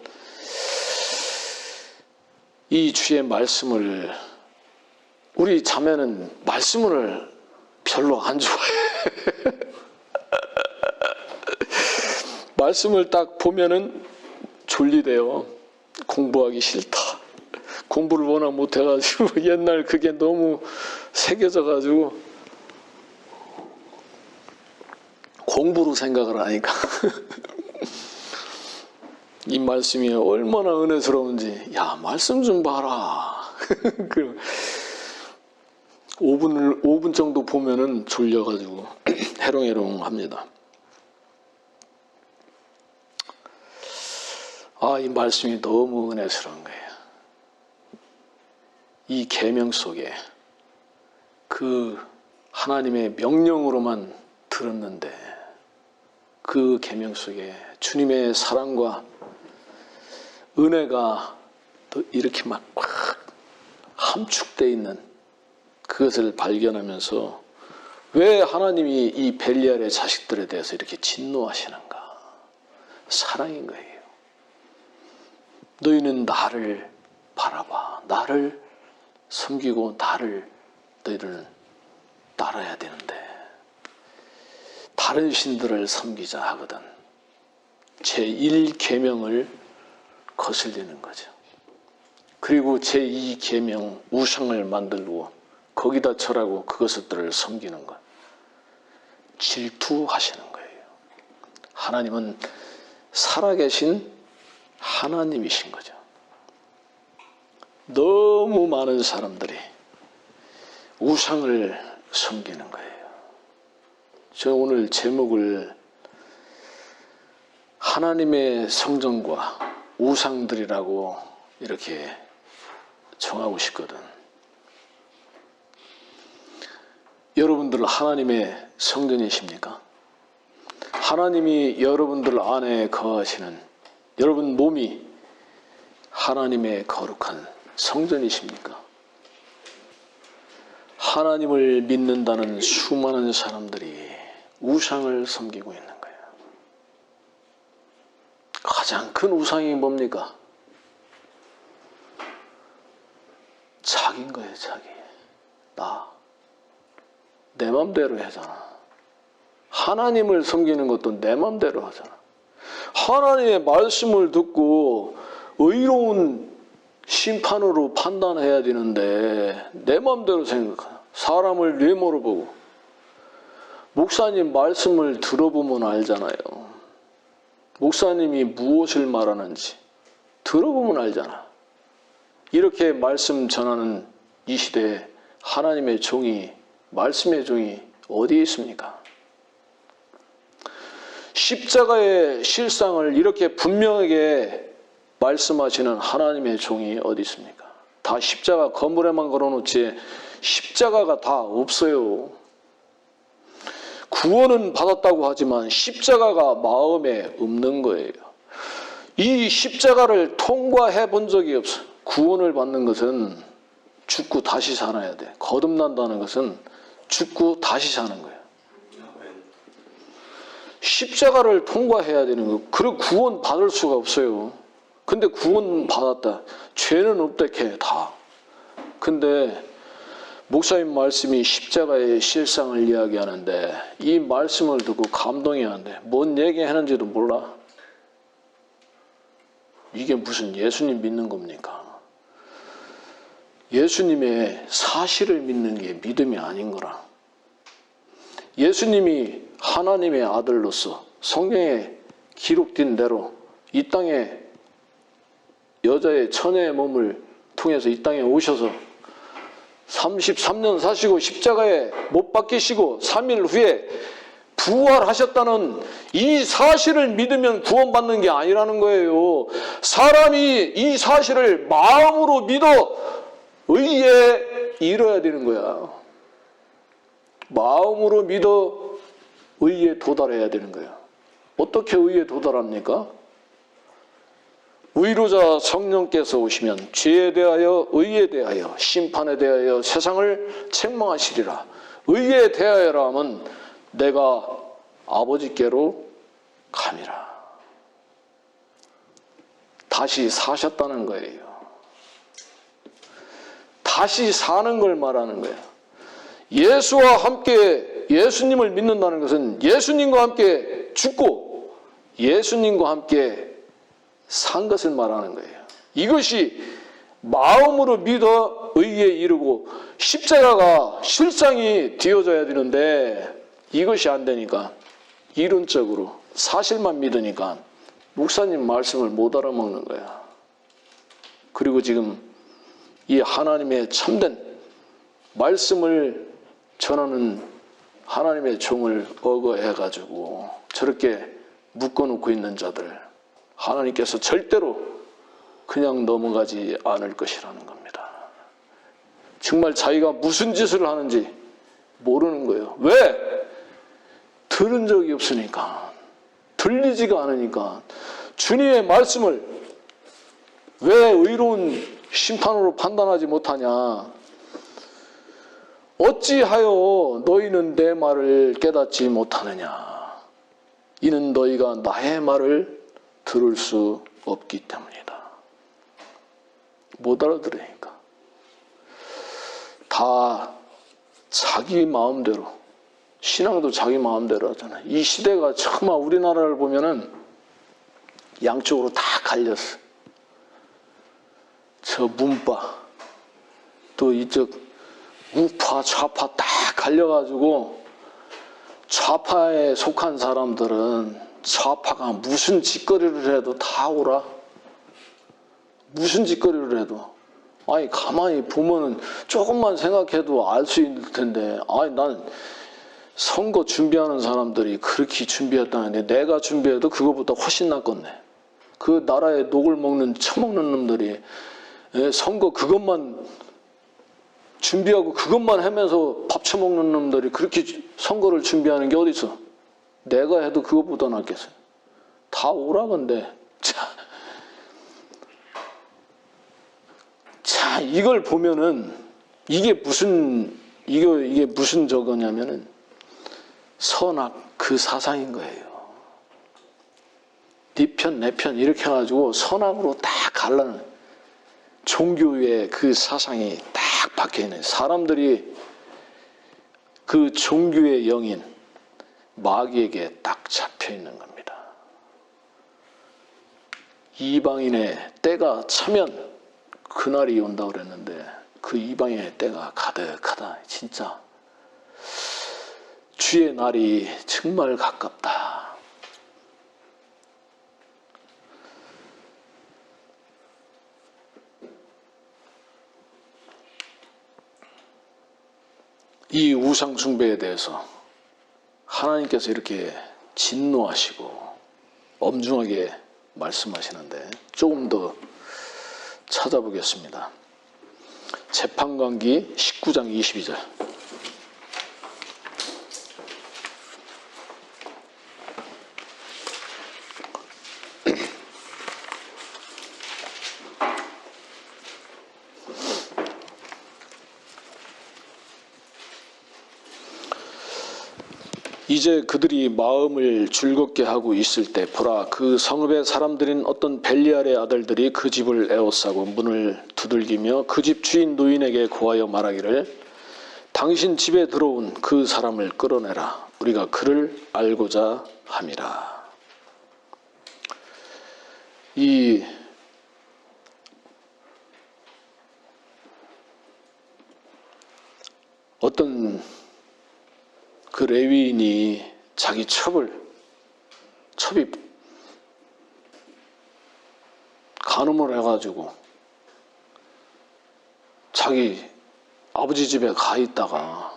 이 주의 말씀을, 우리 자매는 말씀을 별로 안 좋아해. 말씀을 딱 보면은 졸리대요. 공부하기 싫다. 공부를 워낙 못해가지고 옛날 그게 너무 새겨져가지고 공부로 생각을 하니까 이 말씀이 얼마나 은혜스러운지, 야, 말씀 좀 봐라. 5분 정도 보면은 졸려가지고 해롱해롱 합니다. 아, 이 말씀이 너무 은혜스러운 거예요. 이 계명 속에 그 하나님의 명령으로만 들었는데 그 계명 속에 주님의 사랑과 은혜가 또 이렇게 막 함축되어 있는 그것을 발견하면서 왜 하나님이 이 벨리알의 자식들에 대해서 이렇게 진노하시는가? 사랑인 거예요. 너희는 나를 바라봐. 나를 섬기고 나를 너희들은 따라야 되는데 다른 신들을 섬기자 하거든 제1계명을 거슬리는 거죠. 그리고 제2계명 우상을 만들고 거기다 절하고 그것들을 섬기는 것, 질투하시는 거예요. 하나님은 살아계신 하나님이신 거죠. 너무 많은 사람들이 우상을 섬기는 거예요. 저 오늘 제목을 하나님의 성전과 우상들이라고 이렇게 정하고 싶거든. 여러분들 하나님의 성전이십니까? 하나님이 여러분들 안에 거하시는, 여러분 몸이 하나님의 거룩한 성전이십니까? 하나님을 믿는다는 수많은 사람들이 우상을 섬기고 있는 거예요. 가장 큰 우상이 뭡니까? 자기인 거예요, 자기. 내 맘대로 하잖아. 하나님을 섬기는 것도 내 맘대로 하잖아. 하나님의 말씀을 듣고 의로운 심판으로 판단해야 되는데 내 맘대로 생각해. 사람을 외모로 보고. 목사님 말씀을 들어보면 알잖아요. 목사님이 무엇을 말하는지 들어보면 알잖아. 이렇게 말씀 전하는 이 시대에 하나님의 종이, 말씀의 종이 어디에 있습니까? 십자가의 실상을 이렇게 분명하게 말씀하시는 하나님의 종이 어디 있습니까? 다 십자가 건물에만 걸어놓지 십자가가 다 없어요. 구원은 받았다고 하지만 십자가가 마음에 없는 거예요. 이 십자가를 통과해 본 적이 없어. 구원을 받는 것은 죽고 다시 살아야 돼. 거듭난다는 것은 죽고 다시 사는 거예요. 십자가를 통과해야 되는 거. 그리고 구원 받을 수가 없어요. 근데 구원 받았다. 죄는 없대게 다. 근데 목사님 말씀이 십자가의 실상을 이야기하는데 이 말씀을 듣고 감동해야 하는데 뭔 얘기하는지도 몰라. 이게 무슨 예수님 믿는 겁니까? 예수님의 사실을 믿는 게 믿음이 아닌 거라. 예수님이 하나님의 아들로서 성경에 기록된 대로 이 땅에 여자의 처녀의 몸을 통해서 이 땅에 오셔서 33년 사시고 십자가에 못 박히시고 3일 후에 부활하셨다는 이 사실을 믿으면 구원받는 게 아니라는 거예요. 사람이 이 사실을 마음으로 믿어 의에 이뤄야 되는 거야. 마음으로 믿어 의에 도달해야 되는 거야. 어떻게 의에 도달합니까? 의로자 성령께서 오시면 죄에 대하여 의에 대하여 심판에 대하여 세상을 책망하시리라. 의에 대하여라 하면 내가 아버지께로 감이라. 다시 사셨다는 거예요. 다시 사는 걸 말하는 거예요. 예수와 함께 예수님을 믿는다는 것은 예수님과 함께 죽고 예수님과 함께 산 것을 말하는 거예요. 이것이 마음으로 믿어 의에 이르고 십자가가 실상이 되어져야 되는데 이것이 안 되니까 이론적으로 사실만 믿으니까 목사님 말씀을 못 알아먹는 거야. 그리고 지금 이 하나님의 참된 말씀을 전하는 하나님의 종을 억어해가지고 저렇게 묶어놓고 있는 자들 하나님께서 절대로 그냥 넘어가지 않을 것이라는 겁니다. 정말 자기가 무슨 짓을 하는지 모르는 거예요. 왜? 들은 적이 없으니까. 들리지가 않으니까. 주님의 말씀을 왜 의로운 심판으로 판단하지 못하냐? 어찌하여 너희는 내 말을 깨닫지 못하느냐? 이는 너희가 나의 말을 들을 수 없기 때문이다. 못 알아들으니까. 다 자기 마음대로, 신앙도 자기 마음대로 하잖아요. 이 시대가 정말 우리나라를 보면은 양쪽으로 다 갈렸어. 저 문파, 또 이쪽 우파, 좌파 다 갈려가지고 좌파에 속한 사람들은 좌파가 무슨 짓거리를 해도 다 오라. 무슨 짓거리를 해도. 아니 가만히 보면은 조금만 생각해도 알 수 있을 텐데 아니 난 선거 준비하는 사람들이 그렇게 준비했다는데 내가 준비해도 그거보다 훨씬 낫겠네. 그 나라에 녹을 먹는 처먹는 놈들이 선거 그것만 준비하고 그것만 하면서 밥 처먹는 놈들이 그렇게 선거를 준비하는 게 어디 있어? 내가 해도 그것보다 낫겠어요. 다 오라건데. 자, 이걸 보면은 이게 무슨 저거냐면은 선악 그 사상인 거예요. 네 편, 내 편 이렇게 해가지고 선악으로 딱 갈라는 종교의 그 사상이 딱 박혀있는, 사람들이 그 종교의 영인 마귀에게 딱 잡혀있는 겁니다. 이방인의 때가 차면 그날이 온다고 그랬는데 그 이방인의 때가 가득하다. 진짜 주의 날이 정말 가깝다. 이 우상 숭배에 대해서 하나님께서 이렇게 진노하시고 엄중하게 말씀하시는데 조금 더 찾아보겠습니다. 재판관기 19장 22절. 이제 그들이 마음을 즐겁게 하고 있을 때 보라, 그 성읍의 사람들인 어떤 벨리알의 아들들이 그 집을 에워싸고 문을 두들기며 그 집 주인 노인에게 고하여 말하기를 당신 집에 들어온 그 사람을 끌어내라. 우리가 그를 알고자 함이라. 이 어떤 그 레위인이 자기 첩이 간음을 해가지고 자기 아버지 집에 가 있다가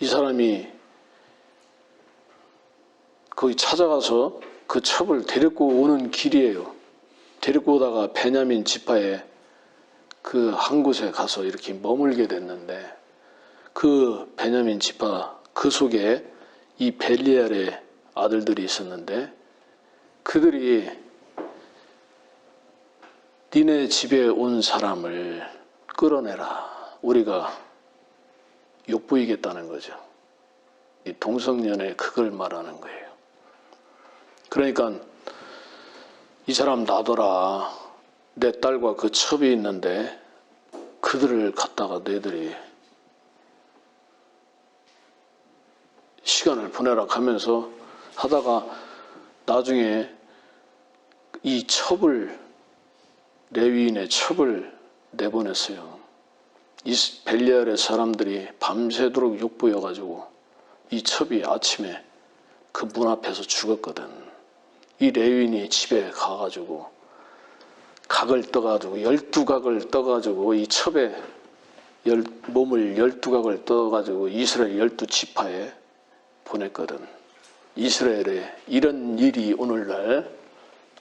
이 사람이 거기 찾아가서 그 첩을 데리고 오는 길이에요. 데리고 오다가 베냐민 지파에 그 한 곳에 가서 이렇게 머물게 됐는데 그 베냐민 지파 그 속에 이 벨리알의 아들들이 있었는데 그들이 니네 집에 온 사람을 끌어내라. 우리가 욕보이겠다는 거죠. 이 동성연애 그걸 말하는 거예요. 그러니까 이 사람 놔둬라. 내 딸과 그 첩이 있는데 그들을 갖다가 너희들이 시간을 보내라 하면서 하다가 나중에 이 첩을, 레위인의 첩을 내보냈어요. 이 벨리알의 사람들이 밤새도록 욕보여가지고 이 첩이 아침에 그 문 앞에서 죽었거든. 이 레위인이 집에 가가지고 각을 떠가지고 12각을 떠가지고 이 첩에 몸을 12각을 떠가지고 이스라엘 12지파에 보냈거든. 이스라엘에 이런 일이 오늘날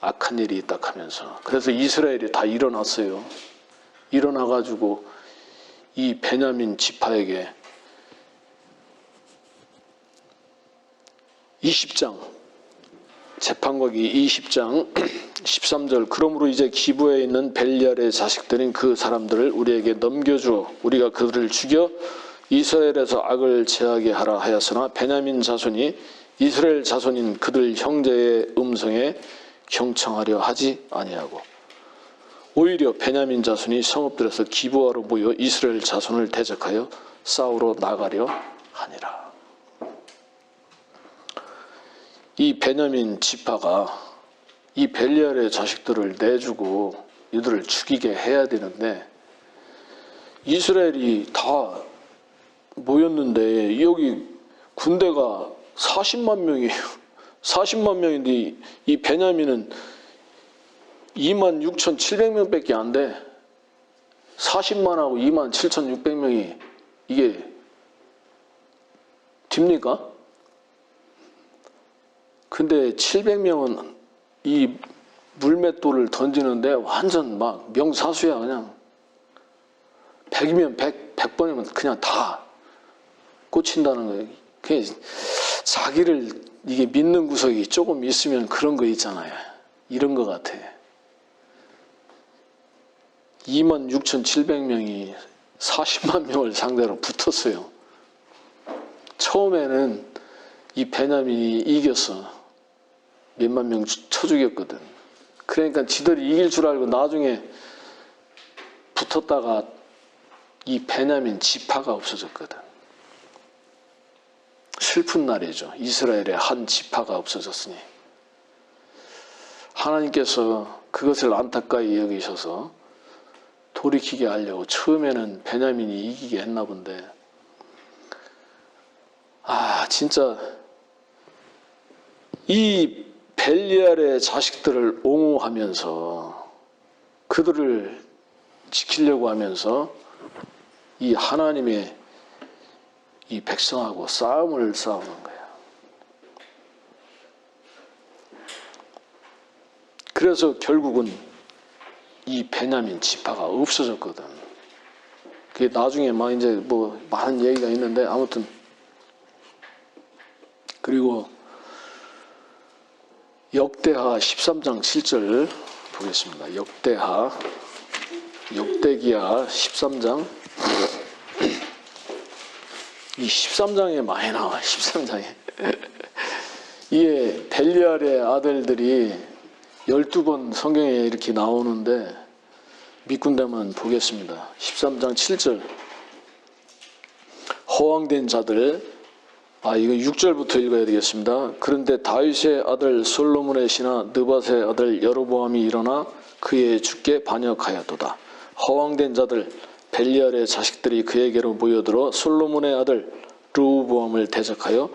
악한 일이 있다 하면서. 그래서 이스라엘이 다 일어났어요. 일어나가지고 이 베냐민 지파에게 20장 재판관기 20장 13절 그러므로 이제 기브에 있는 벨리알의 자식들인 그 사람들을 우리에게 넘겨주어 우리가 그들을 죽여 이스라엘에서 악을 제하게 하라 하였으나 베냐민 자손이 이스라엘 자손인 그들 형제의 음성에 경청하려 하지 아니하고 오히려 베냐민 자손이 성읍들에서 기브아로 모여 이스라엘 자손을 대적하여 싸우러 나가려 하니라. 이 베냐민 지파가 이 벨리알의 자식들을 내주고 이들을 죽이게 해야 되는데 이스라엘이 다 모였는데 여기 군대가 40만 명이에요. 40만 명인데 이 베냐민은 26,700명밖에 안 돼. 40만하고 27,600명이 이게 됩니까? 근데 700명은 이 물맷돌을 던지는데 완전 막 명사수야. 그냥 100이면 100, 100번이면 그냥 다 꽂힌다는 거예요. 그냥 자기를 이게 믿는 구석이 조금 있으면 그런 거 있잖아요. 이런 거 같아. 26,700명이 40만 명을 상대로 붙었어요. 처음에는 이 베냐민이 이겼어. 몇만 명 쳐 죽였거든. 그러니까 지들이 이길 줄 알고 나중에 붙었다가 이 베냐민 지파가 없어졌거든. 슬픈 날이죠. 이스라엘의 한 지파가 없어졌으니 하나님께서 그것을 안타까이 여기셔서 돌이키게 하려고 처음에는 베냐민이 이기게 했나 본데, 진짜 이 벨리알의 자식들을 옹호하면서 그들을 지키려고 하면서 이 하나님의 이 백성하고 싸우는 거예요. 그래서 결국은 이 베냐민 지파가 없어졌거든. 그게 나중에 막 이제 뭐 많은 얘기가 있는데, 아무튼 그리고 역대하 13장 7절 보겠습니다. 역대기하 13장. 이 13장에 많이 나와. 13장에 이게 벨리알의 아들들이 12번 성경에 이렇게 나오는데 밑군데만 보겠습니다. 13장 7절. 허황된 자들, 이거 6절부터 읽어야 되겠습니다. 그런데 다윗의 아들 솔로몬의 신하 느밧의 아들 여로보암이 일어나 그의 주께 반역하였도다. 허황된 자들 벨리알의 자식들이 그에게로 모여들어 솔로몬의 아들 르호보암을 대적하여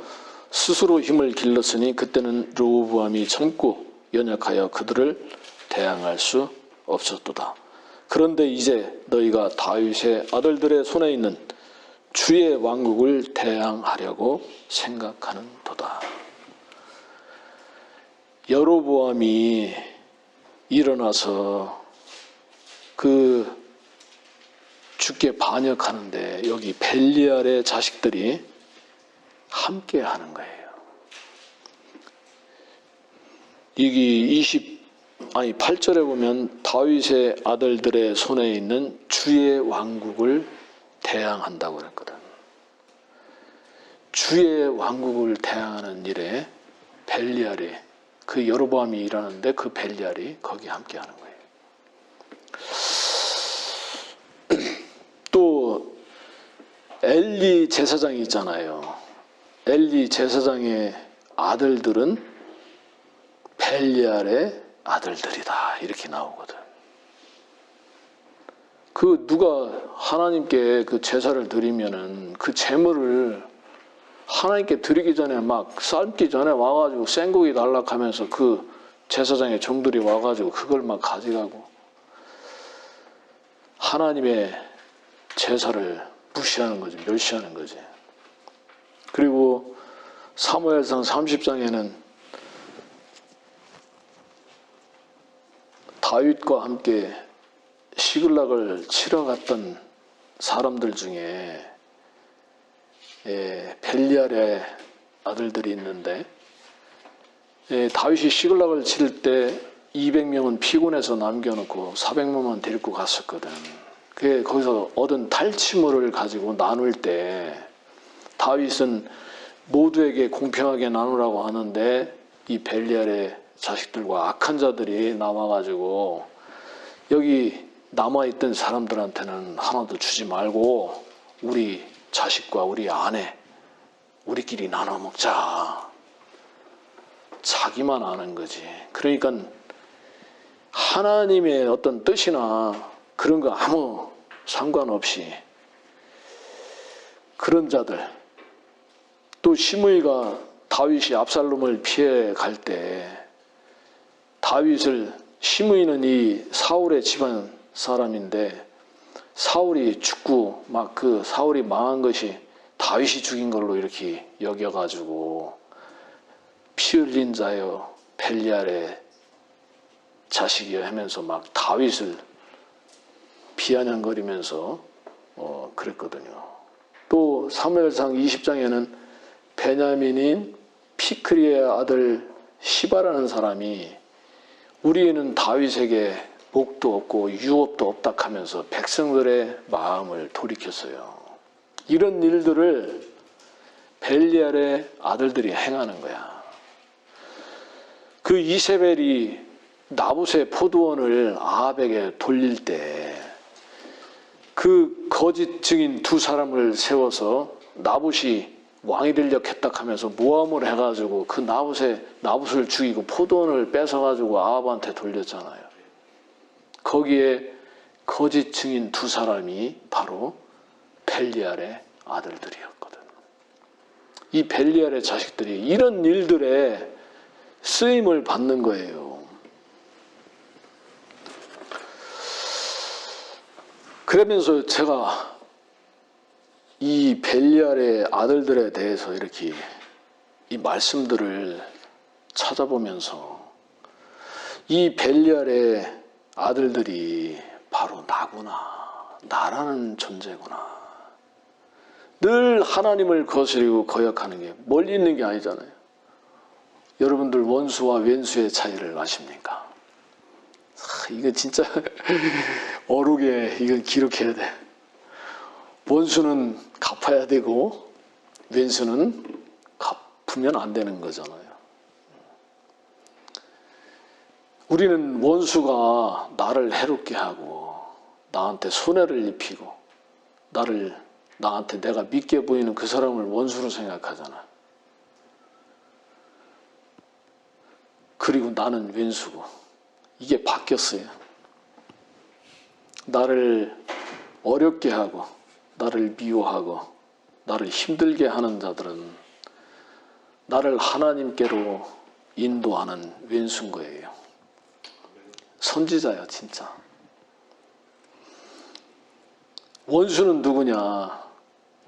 스스로 힘을 길렀으니 그때는 르호보암이 젊고 연약하여 그들을 대항할 수 없었도다. 그런데 이제 너희가 다윗의 아들들의 손에 있는 주의 왕국을 대항하려고 생각하는도다. 여로보암이 일어나서 그 주께 반역하는데 여기 벨리알의 자식들이 함께 하는 거예요. 여기 8절에 보면 다윗의 아들들의 손에 있는 주의 왕국을 대항한다고 그랬거든. 주의 왕국을 대항하는 일에 벨리알이, 그 여로보암이 일하는데 그 벨리알이 거기 함께 하는 거예요. 또 엘리 제사장이 있잖아요. 엘리 제사장의 아들들은 벨리알의 아들들이다, 이렇게 나오거든. 그 누가 하나님께 그 제사를 드리면은 그 제물을 하나님께 드리기 전에 막 삶기 전에 와가지고 생고기 날락하면서 그 제사장의 종들이 와가지고 그걸 막 가져가고 하나님의 제사를 무시하는 거지, 멸시하는 거지. 그리고 사무엘상 30장에는 다윗과 함께 시글락을 치러 갔던 사람들 중에 벨리알의 아들들이 있는데, 다윗이 시글락을 칠 때 200명은 피곤해서 남겨놓고 400명만 데리고 갔었거든. 거기서 얻은 탈취물을 가지고 나눌 때 다윗은 모두에게 공평하게 나누라고 하는데 이 벨리알의 자식들과 악한 자들이 나와가지고 여기 남아있던 사람들한테는 하나도 주지 말고 우리 자식과 우리 아내 우리끼리 나눠 먹자. 자기만 아는 거지. 그러니까 하나님의 어떤 뜻이나 그런 거 아무 상관없이 그런 자들. 또 시므이가 다윗이 압살롬을 피해 갈 때 다윗을, 시므이는 이 사울의 집안 사람인데 사울이 죽고 막 그 사울이 망한 것이 다윗이 죽인 걸로 이렇게 여겨가지고 피 흘린 자여 벨리알의 자식이여 하면서 막 다윗을 비아냥거리면서 그랬거든요. 또 사무엘상 20장에는 베냐민인 피크리의 아들 시바라는 사람이 우리는 다윗에게 복도 없고 유업도 없다 하면서 백성들의 마음을 돌이켰어요. 이런 일들을 벨리알의 아들들이 행하는 거야. 그 이세벨이 나봇의 포도원을 아합에게 돌릴 때 그 거짓 증인 두 사람을 세워서 나봇이 왕이 되려고 했다 하면서 모함을 해가지고 그 나봇을 죽이고 포도원을 뺏어가지고 아합한테 돌렸잖아요. 거기에 거짓 증인 두 사람이 바로 벨리알의 아들들이었거든. 이 벨리알의 자식들이 이런 일들에 쓰임을 받는 거예요. 그러면서 제가 이 벨리알의 아들들에 대해서 이렇게 이 말씀들을 찾아보면서 이 벨리알의 아들들이 바로 나구나, 나라는 존재구나. 늘 하나님을 거스리고 거역하는 게 멀리 있는 게 아니잖아요. 여러분들 원수와 왼수의 차이를 아십니까? 이거 진짜 어록에 이건 기록해야 돼. 원수는 갚아야 되고 왼수는 갚으면 안 되는 거잖아요. 우리는 원수가 나를 해롭게 하고 나한테 손해를 입히고 나한테 내가 믿게 보이는 그 사람을 원수로 생각하잖아. 그리고 나는 왼수고. 이게 바뀌었어요. 나를 어렵게 하고 나를 미워하고 나를 힘들게 하는 자들은 나를 하나님께로 인도하는 왼수인 거예요. 선지자야 진짜. 원수는 누구냐?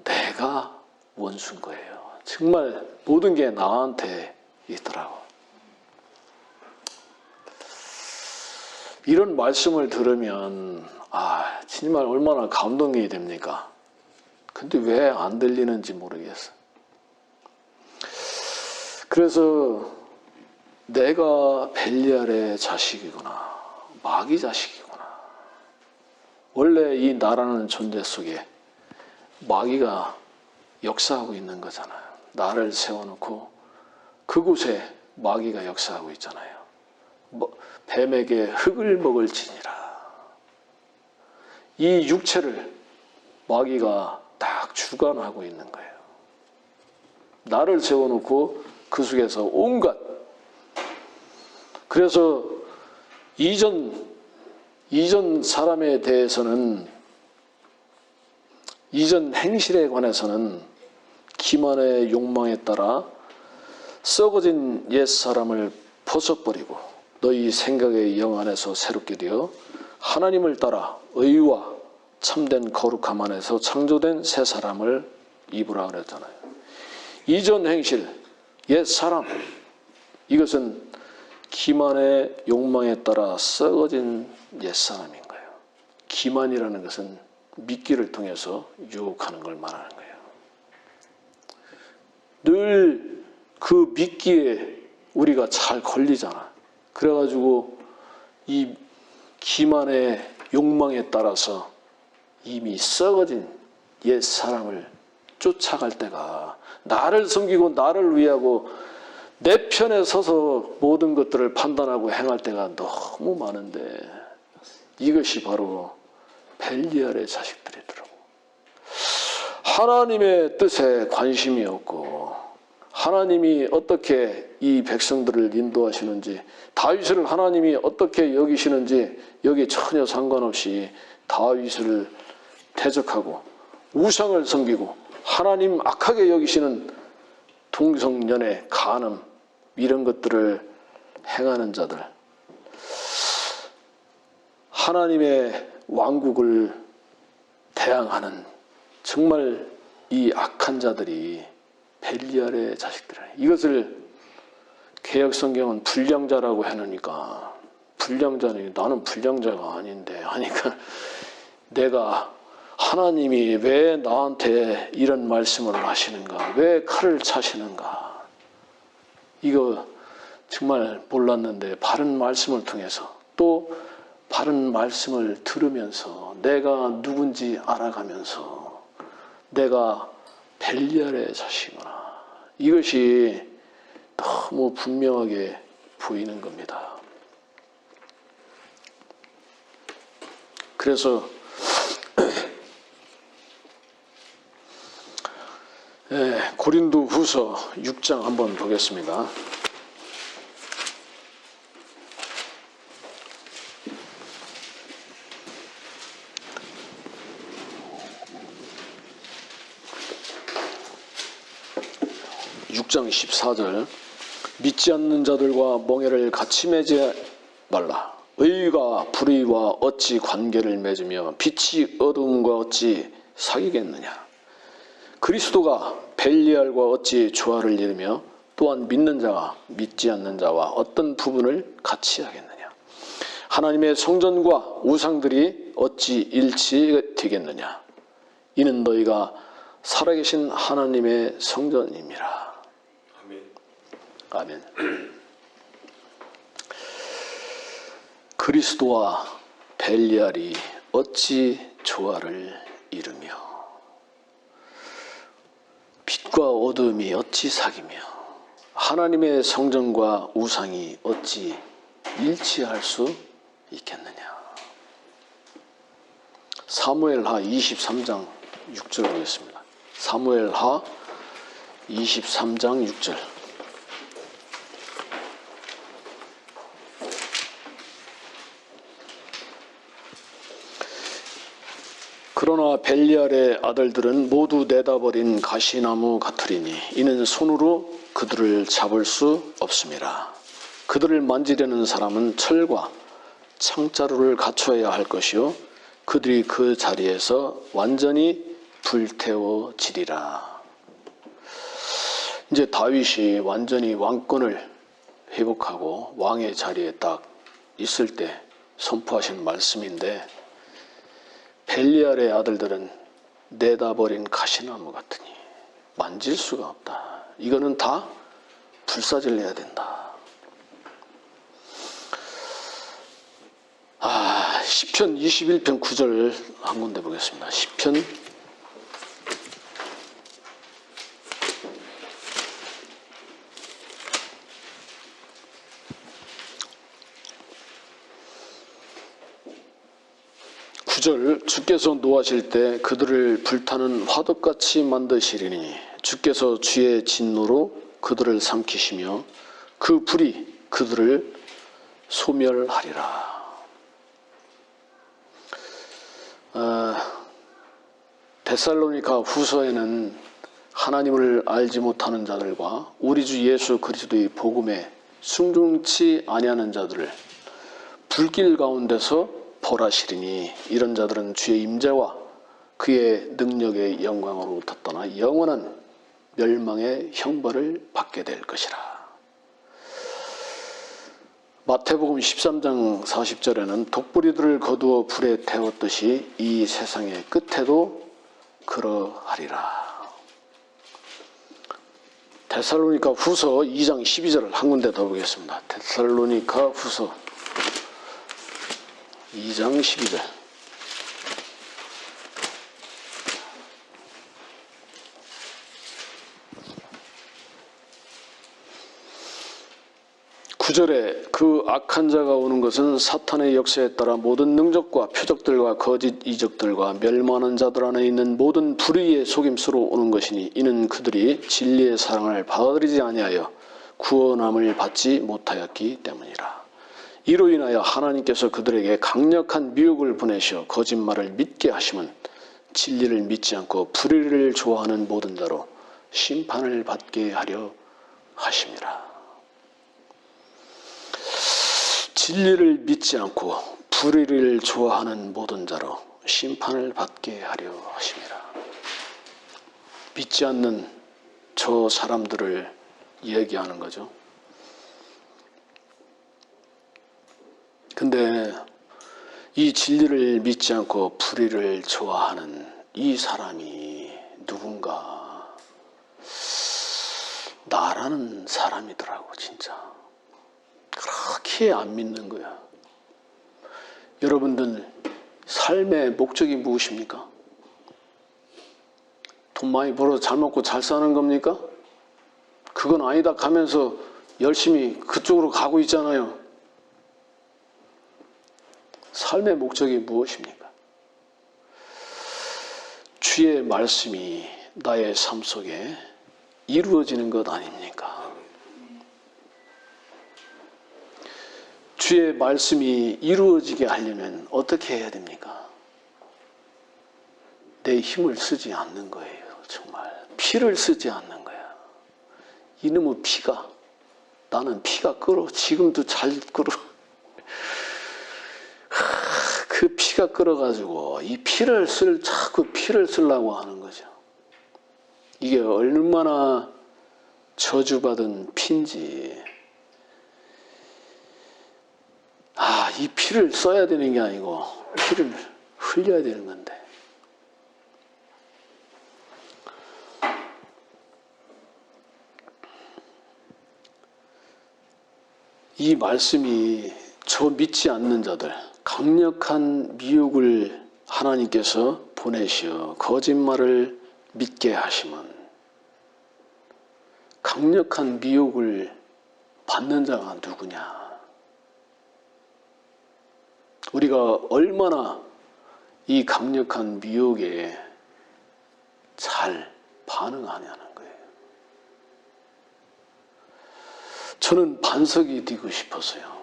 내가 원수인 거예요. 정말 모든 게 나한테 있더라고. 이런 말씀을 들으면 정말 얼마나 감동이 됩니까? 근데 왜 안 들리는지 모르겠어. 그래서 내가 벨리알의 자식이구나, 마귀 자식이구나. 원래 이 나라는 존재 속에 마귀가 역사하고 있는 거잖아요. 나를 세워놓고 그곳에 마귀가 역사하고 있잖아요. 뱀에게 흙을 먹을지니라. 이 육체를 마귀가 딱 주관하고 있는 거예요. 나를 세워놓고 그 속에서 온갖. 그래서 이전 사람에 대해서는, 이전 행실에 관해서는 기만의 욕망에 따라 썩어진 옛사람을 벗어버리고 너희 생각의 영 안에서 새롭게 되어 하나님을 따라 의와 참된 거룩함 안에서 창조된 새 사람을 입으라 그랬잖아요. 이전 행실, 옛사람, 이것은 기만의 욕망에 따라 썩어진 옛사람인 거예요. 기만이라는 것은 미끼를 통해서 유혹하는 걸 말하는 거예요. 늘 그 미끼에 우리가 잘 걸리잖아. 그래가지고 이 기만의 욕망에 따라서 이미 썩어진 옛 사람을 쫓아갈 때가, 나를 섬기고 나를 위하고 내 편에 서서 모든 것들을 판단하고 행할 때가 너무 많은데, 이것이 바로 벨리알의 자식들이더라고. 하나님의 뜻에 관심이 없고 하나님이 어떻게 이 백성들을 인도하시는지, 다윗을 하나님이 어떻게 여기시는지 여기 전혀 상관없이 다윗을 대적하고 우상을 섬기고 하나님 악하게 여기시는 동성연애, 간음, 이런 것들을 행하는 자들, 하나님의 왕국을 대항하는 정말 이 악한 자들이 벨리알의 자식들이에요. 이것을 개역성경은 불량자라고 해놓으니까, 불량자니 나는 불량자가 아닌데 하니까, 내가 하나님이 왜 나한테 이런 말씀을 하시는가, 왜 칼을 차시는가, 이거 정말 몰랐는데 바른 말씀을 통해서, 또 바른 말씀을 들으면서 내가 누군지 알아가면서 내가 벨리알의 자식이구나, 이것이 너무 분명하게 보이는 겁니다. 그래서 고린도 후서 6장 한번 보겠습니다. (6장 14절) 믿지 않는 자들과 멍에를 같이 매지 말라. 의가 불의와 어찌 관계를 맺으며 빛이 어두움과 어찌 사귀겠느냐. 그리스도가 벨리알과 어찌 조화를 이루며 또한 믿는 자가 믿지 않는 자와 어떤 부분을 같이 하겠느냐. 하나님의 성전과 우상들이 어찌 일치되겠느냐. 이는 너희가 살아계신 하나님의 성전임이라. 아멘. 그리스도와 벨리알이 어찌 조화를 이루며 빛과 어두움이 어찌 사귀며 하나님의 성전과 우상이 어찌 일치할 수 있겠느냐. 사무엘하 23장 6절 보겠습니다. 사무엘하 23장 6절. 그러나 벨리알의 아들들은 모두 내다버린 가시나무 같으리니 이는 손으로 그들을 잡을 수 없음이라. 그들을 만지려는 사람은 철과 창자루를 갖춰야 할 것이요 그들이 그 자리에서 완전히 불태워지리라. 이제 다윗이 완전히 왕권을 회복하고 왕의 자리에 딱 있을 때 선포하신 말씀인데, 벨리알의 아들들은 내다버린 가시나무 같으니 만질 수가 없다. 이거는 다 불사질러야 된다. 시편 21편 9절 한 군데 보겠습니다. 시편 9절. 주께서 노하실 때 그들을 불타는 화덕같이 만드시리니 주께서 주의 진노로 그들을 삼키시며 그 불이 그들을 소멸하리라. 데살로니가 후서에는 하나님을 알지 못하는 자들과 우리 주 예수 그리스도의 복음에 순종치 아니하는 자들을 불길 가운데서 벌하시리니 이런 자들은 주의 임재와 그의 능력의 영광으로부터 떠나 영원한 멸망의 형벌을 받게 될 것이라. 마태복음 13장 40절에는 독부리들을 거두어 불에 태웠듯이 이 세상의 끝에도 그러하리라. 데살로니가 후서 2장 12절을 한 군데 더 보겠습니다. 데살로니가 후서 2장 12절. 구절에 그 악한 자가 오는 것은 사탄의 역사에 따라 모든 능적과 표적들과 거짓 이적들과 멸망하는 자들 안에 있는 모든 불의의 속임수로 오는 것이니 이는 그들이 진리의 사랑을 받아들이지 아니하여 구원함을 받지 못하였기 때문이라. 이로 인하여 하나님께서 그들에게 강력한 미혹을 보내셔 거짓말을 믿게 하심은 진리를 믿지 않고 불의를 좋아하는 모든 자로 심판을 받게 하려 하심이라. 진리를 믿지 않고 불의를 좋아하는 모든 자로 심판을 받게 하려 하심이라. 믿지 않는 저 사람들을 얘기하는 거죠. 근데 이 진리를 믿지 않고 불의를 좋아하는 이 사람이 누군가 나라는 사람이더라고. 진짜 그렇게 안 믿는 거야. 여러분들 삶의 목적이 무엇입니까? 돈 많이 벌어서 잘 먹고 잘 사는 겁니까? 그건 아니다 가면서 열심히 그쪽으로 가고 있잖아요. 삶의 목적이 무엇입니까? 주의 말씀이 나의 삶 속에 이루어지는 것 아닙니까? 주의 말씀이 이루어지게 하려면 어떻게 해야 됩니까? 내 힘을 쓰지 않는 거예요. 정말 피를 쓰지 않는 거야. 이놈의 피가, 나는 피가 끓어. 지금도 잘 끓어. 그 피가 끓어가지고 이 피를 자꾸 피를 쓰려고 하는 거죠. 이게 얼마나 저주받은 피인지. 이 피를 써야 되는 게 아니고 피를 흘려야 되는 건데. 이 말씀이 저 믿지 않는 자들, 강력한 미혹을 하나님께서 보내시어 거짓말을 믿게 하시면 강력한 미혹을 받는 자가 누구냐? 우리가 얼마나 이 강력한 미혹에 잘 반응하냐는 거예요. 저는 반석이 되고 싶었어요.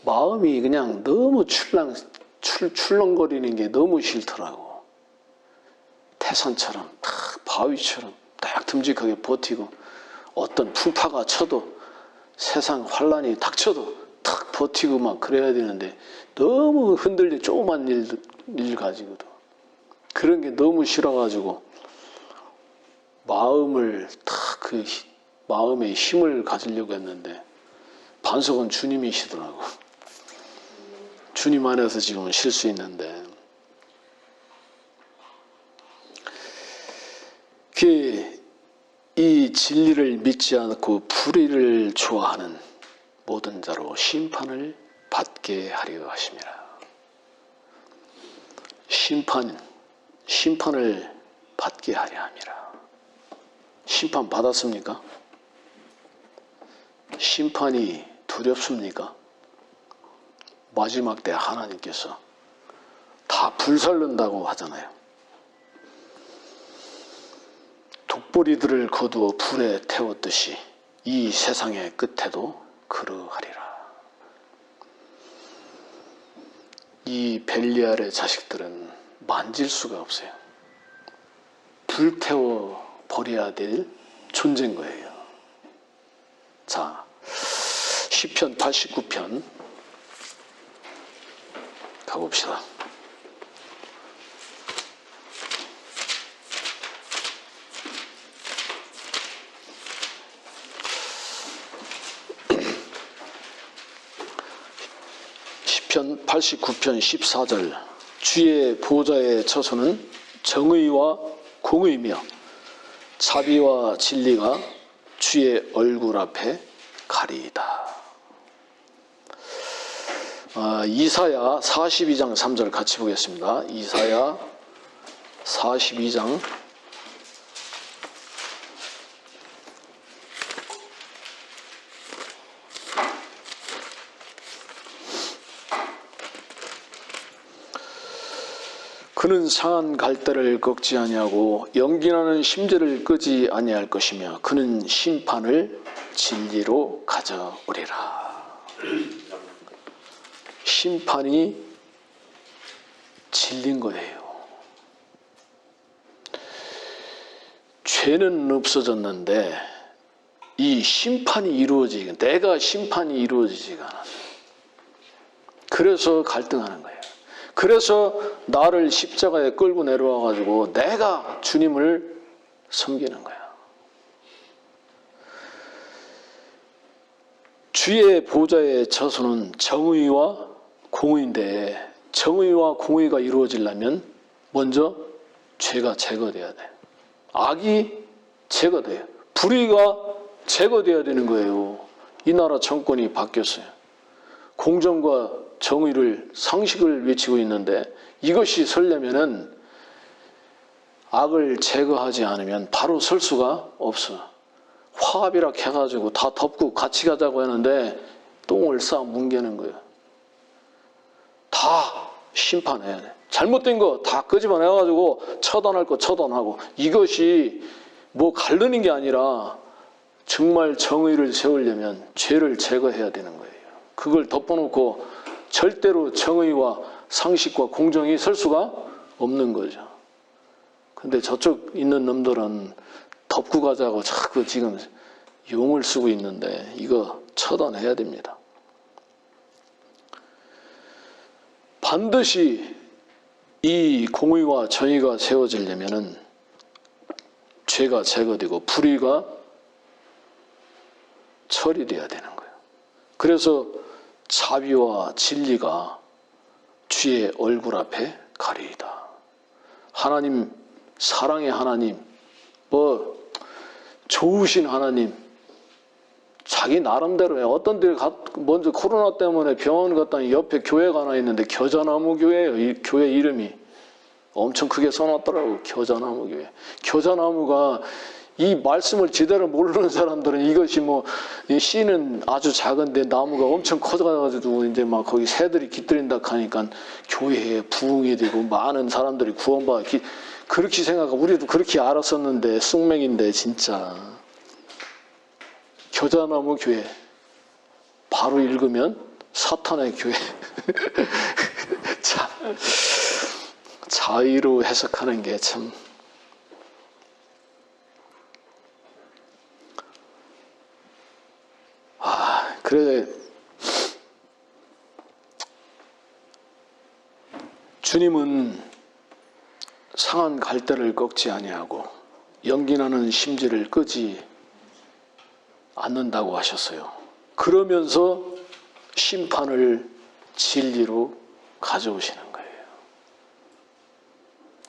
마음이 그냥 너무 출렁거리는 게 너무 싫더라고. 태산처럼, 바위처럼 딱 듬직하게 버티고, 어떤 풍파가 쳐도, 세상 환란이 닥쳐도 탁 버티고 막 그래야 되는데, 너무 흔들려, 조그만 일 가지고도. 그런 게 너무 싫어가지고, 마음의 힘을 가지려고 했는데, 반석은 주님이시더라고. 주님 안에서 지금은 쉴 수 있는데, 이 진리를 믿지 않고 불의를 좋아하는 모든 자로 심판을 받게 하려 하심이라. 심판을 받게 하려 함이라. 심판 받았습니까? 심판이 두렵습니까? 마지막 때 하나님께서 다 불살른다고 하잖아요. 독보리들을 거두어 불에 태웠듯이 이 세상의 끝에도 그러하리라. 이 벨리알의 자식들은 만질 수가 없어요. 불태워 버려야 될 존재인 거예요. 자, 시편 89편 가봅시다. 시편 89편 14절. 주의 보좌의 처소는 정의와 공의며 자비와 진리가 주의 얼굴 앞에 가리이다. 이사야 42장 3절 같이 보겠습니다. 이사야 42장 '그는 상한 갈대를 꺾지 아니하고 연기나는 심재를 끄지 아니할 것이며 그는 심판을 진리로 가져오리라.' 심판이 진리인 거예요. 죄는 없어졌는데 이 심판이 내가 심판이 이루어지지가 않아. 그래서 갈등하는 거예요. 그래서 나를 십자가에 끌고 내려와가지고 내가 주님을 섬기는 거야. 주의 보좌의 처소는 정의와 공의인데, 정의와 공의가 이루어지려면 먼저 죄가 제거돼야 돼. 악이 제거돼요. 불의가 제거돼야 되는 거예요. 이 나라 정권이 바뀌었어요. 공정과 정의를, 상식을 외치고 있는데 이것이 서려면은 악을 제거하지 않으면 바로 설 수가 없어. 화합이라 해가지고 다 덮고 같이 가자고 하는데 똥을 싸 뭉개는 거예요. 다 심판해야 돼. 잘못된 거 다 끄집어내가지고 처단할 거 처단하고, 이것이 뭐 가르는 게 아니라 정말 정의를 세우려면 죄를 제거해야 되는 거예요. 그걸 덮어놓고 절대로 정의와 상식과 공정이 설 수가 없는 거죠. 근데 저쪽 있는 놈들은 덮고 가자고 자꾸 지금 용을 쓰고 있는데 이거 처단해야 됩니다. 반드시 이 공의와 정의가 세워지려면은 죄가 제거되고 불의가 처리돼야 되는 거예요. 그래서 자비와 진리가 주의 얼굴 앞에 가리이다. 하나님, 사랑의 하나님, 좋으신 하나님, 자기 나름대로 해. 어떤 데를 먼저 코로나 때문에 병원 갔더니 옆에 교회가 하나 있는데 겨자나무 교회예요. 이 교회 이름이 엄청 크게 써놨더라고. 겨자나무 교회. 겨자나무가 이 말씀을 제대로 모르는 사람들은 이것이 이 씨는 아주 작은데 나무가 엄청 커져가지고 이제 막 거기 새들이 깃들인다 하니까 교회에 부흥이 되고 많은 사람들이 구원받아. 그렇게 생각하고 우리도 그렇게 알았었는데 쑥맥인데 진짜. 겨자나무 교회. 바로 읽으면 사탄의 교회. 자의로 해석하는 게 참. 그래, 주님은 상한 갈대를 꺾지 아니하고 연기나는 심지를 끄지 않는다고 하셨어요. 그러면서 심판을 진리로 가져오시는 거예요.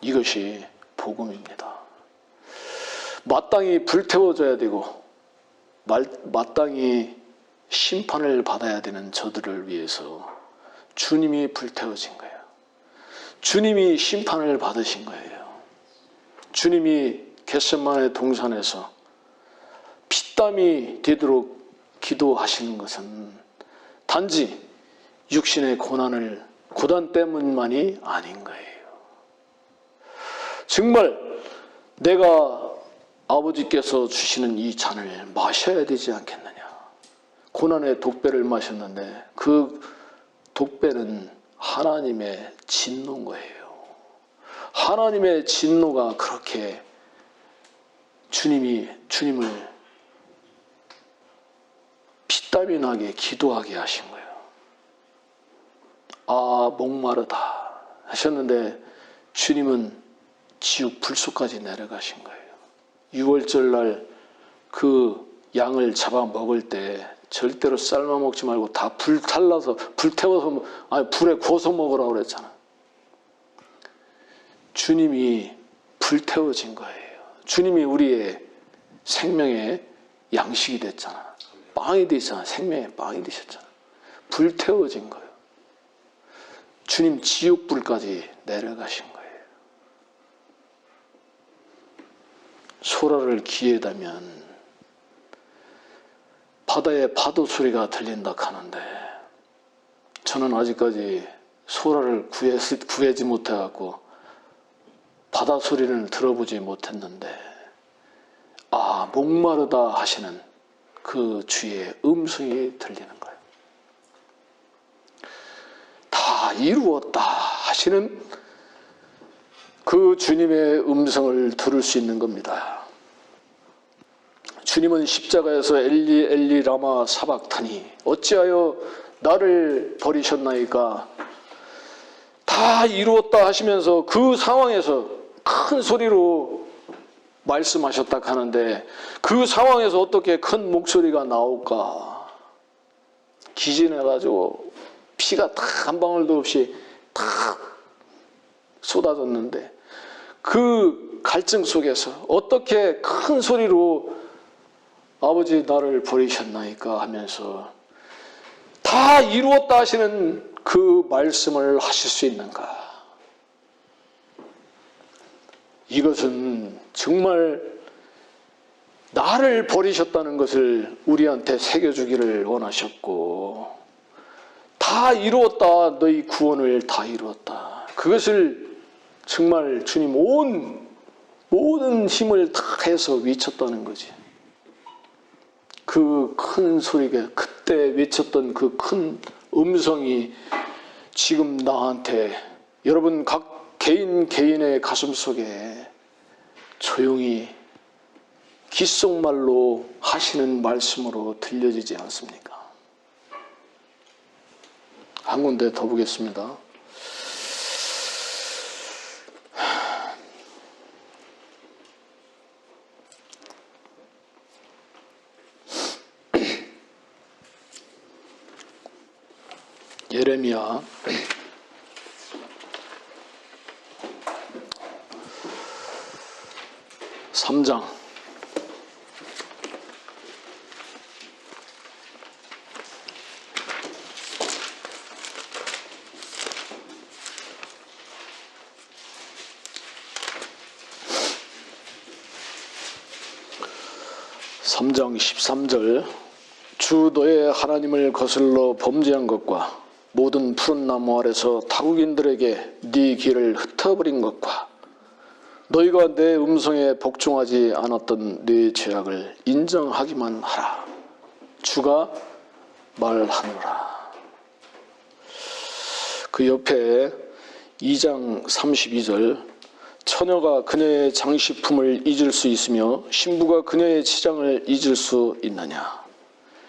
이것이 복음입니다. 마땅히 불태워져야 되고 마땅히 심판을 받아야 되는 저들을 위해서 주님이 불태워진 거예요. 주님이 심판을 받으신 거예요. 주님이 겟세마네 동산에서 피땀이 되도록 기도하시는 것은 단지 육신의 고난 때문만이 아닌 거예요. 정말 내가 아버지께서 주시는 이 잔을 마셔야 되지 않겠느냐. 고난의 독배를 마셨는데 그 독배는 하나님의 진노인 거예요. 하나님의 진노가 그렇게 주님을 피땀이 나게 기도하게 하신 거예요. 목마르다 하셨는데 주님은 지옥 불속까지 내려가신 거예요. 6월절 날 그 양을 잡아 먹을 때 절대로 삶아 먹지 말고 다 불태워서 불에 구워서 먹으라고 그랬잖아. 주님이 불태워진 거예요. 주님이 우리의 생명의 양식이 됐잖아. 빵이 되잖아. 생명의 빵이 되셨잖아. 불태워진 거예요. 주님 지옥불까지 내려가신 거예요. 소라를 귀에다면 바다에 파도 소리가 들린다 하는데 저는 아직까지 소라를 구하지 못해갖고 바다 소리를 들어보지 못했는데 목마르다 하시는 그 주의 음성이 들리는 거예요. 다 이루었다 하시는 그 주님의 음성을 들을 수 있는 겁니다. 주님은 십자가에서 엘리 엘리 라마 사박타니 어찌하여 나를 버리셨나이까 다 이루었다 하시면서 그 상황에서 큰 소리로 말씀하셨다 하는데 그 상황에서 어떻게 큰 목소리가 나올까? 기진해가지고 피가 다 한 방울도 없이 다 쏟아졌는데 그 갈증 속에서 어떻게 큰 소리로 아버지 나를 버리셨나이까 하면서 다 이루었다 하시는 그 말씀을 하실 수 있는가? 이것은 정말 나 나를 버리셨다는 것을 우리한테 새겨주기를 원하셨고, 다 이루었다. 너희 구원을 다 이루었다. 그것을 정말 주님 모든 힘을 다 해서 외쳤다는 거지. 그 큰 소리가, 그때 외쳤던 그 큰 음성이 지금 나한테, 여러분 각 개인의 가슴 속에 조용히 귓속말로 하시는 말씀으로 들려지지 않습니까? 한 군데 더 보겠습니다. 예레미야 3장 13절 주 너의 하나님을 거슬러 범죄한 것과 모든 푸른 나무 아래서 타국인들에게 네 길을 흩어버린 것과 너희가 내 음성에 복종하지 않았던 네 죄악을 인정하기만 하라. 주가 말하노라. 그 옆에 2장 32절 처녀가 그녀의 장식품을 잊을 수 있으며 신부가 그녀의 치장을 잊을 수 있느냐.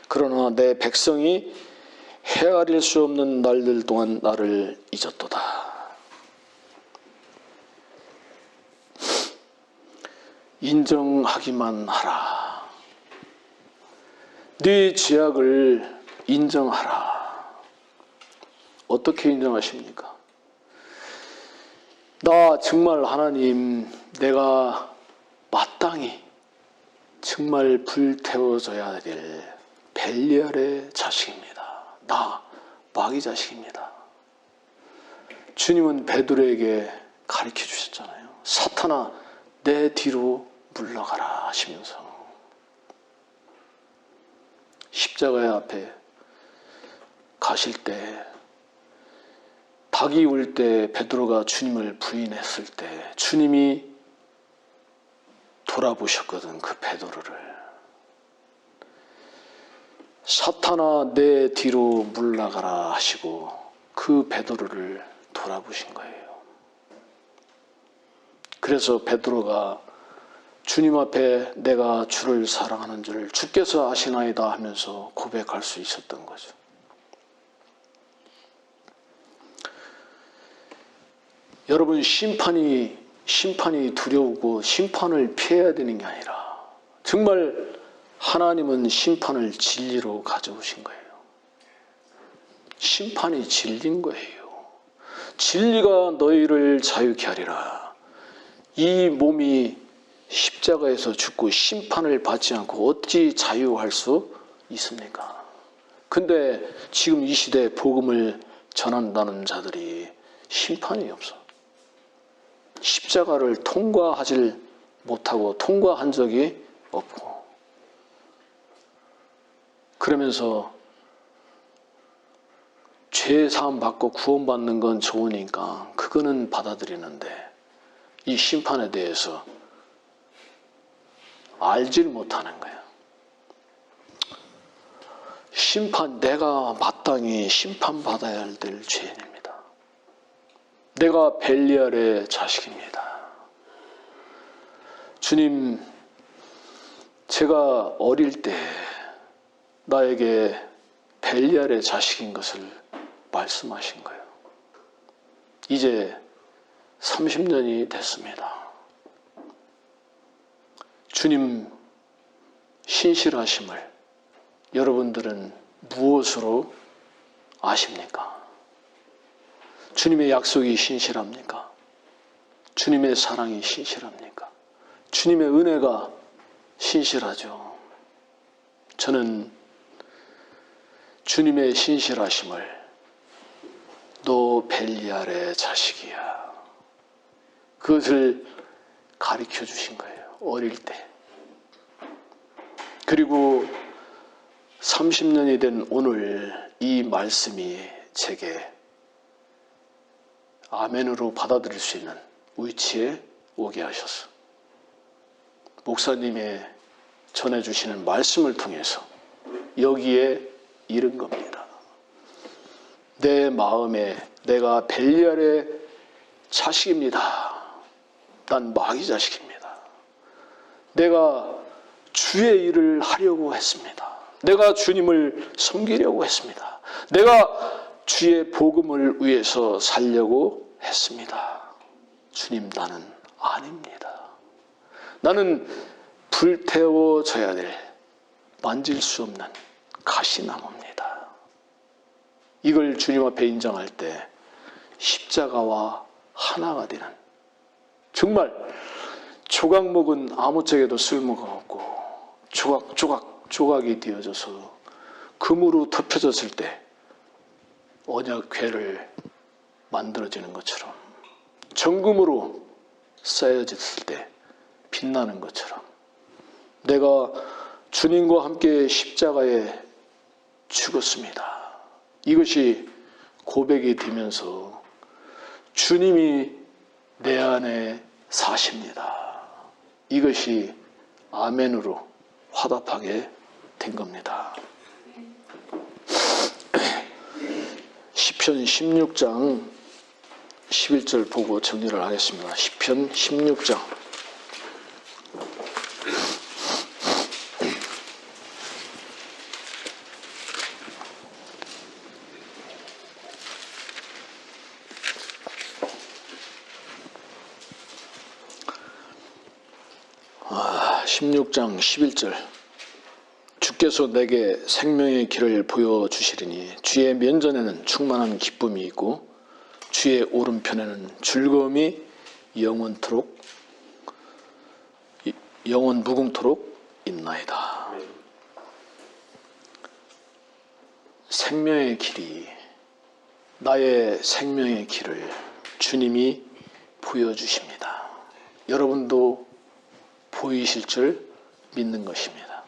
그러나 내 백성이 헤아릴 수 없는 날들 동안 나를 잊었도다. 인정하기만 하라. 네 죄악을 인정하라. 어떻게 인정하십니까? 나 정말 하나님, 내가 마땅히 정말 불태워져야 될 벨리알의 자식입니다. 나 마귀 자식입니다. 주님은 베드로에게 가르쳐 주셨잖아요. 사탄아, 내 뒤로 물러가라 하시면서 십자가의 앞에 가실 때, 닭이 울 때 베드로가 주님을 부인했을 때 주님이 돌아보셨거든. 그 베드로를. 사탄아 내 뒤로 물러가라 하시고 그 베드로를 돌아보신 거예요. 그래서 베드로가 주님 앞에 내가 주를 사랑하는 줄 주께서 아시나이다 하면서 고백할 수 있었던 거죠. 여러분, 심판이 두려우고 심판을 피해야 되는 게 아니라 정말 하나님은 심판을 진리로 가져오신 거예요. 심판이 진리인 거예요. 진리가 너희를 자유케 하리라. 이 몸이 십자가에서 죽고 심판을 받지 않고 어찌 자유할 수 있습니까? 근데 지금 이 시대에 복음을 전한다는 자들이 심판이 없어. 십자가를 통과하질 못하고 통과한 적이 없고, 그러면서 죄 사함 받고 구원받는 건 좋으니까 그거는 받아들이는데 이 심판에 대해서 알질 못하는 거예요. 심판, 내가 마땅히 심판받아야 될 죄인입니다. 내가 벨리알의 자식입니다. 주님, 제가 어릴 때 나에게 벨리알의 자식인 것을 말씀하신 거예요. 이제 30년이 됐습니다. 주님 신실하심을 여러분들은 무엇으로 아십니까? 주님의 약속이 신실합니까? 주님의 사랑이 신실합니까? 주님의 은혜가 신실하죠. 저는 주님의 신실하심을 너 벨리알의 자식이야, 그것을 가르쳐 주신 거예요. 어릴 때. 그리고 30년이 된 오늘 이 말씀이 제게 아멘으로 받아들일 수 있는 위치에 오게 하셔서 목사님의 전해주시는 말씀을 통해서 여기에 이른 겁니다. 내 마음에 내가 벨리알의 자식입니다. 난 마귀 자식입니다. 내가 주의 일을 하려고 했습니다. 내가 주님을 섬기려고 했습니다. 내가 주의 복음을 위해서 살려고 했습니다. 주님, 나는 아닙니다. 나는 불태워져야 될 만질 수 없는 가시나무입니다. 이걸 주님 앞에 인정할 때 십자가와 하나가 되는, 정말 조각 먹은 아무짝에도 쓸모가 없고 조각이 되어져서 금으로 덮여졌을 때 언약궤를 만들어지는 것처럼, 정금으로 쌓여졌을 때 빛나는 것처럼 내가 주님과 함께 십자가에 죽었습니다. 이것이 고백이 되면서 주님이 내 안에 사십니다. 이것이 아멘으로 화답하게 된 겁니다. 시편 16장 11절 보고 정리를 하겠습니다. 시편 16장 16장 11절 주께서 내게 생명의 길을 보여주시리니 주의 면전에는 충만한 기쁨이 있고 주의 오른편에는 즐거움이 영원 무궁토록 있나이다. 생명의 길이, 나의 생명의 길을 주님이 보여주십니다. 여러분도 보이실 줄 믿는 것입니다.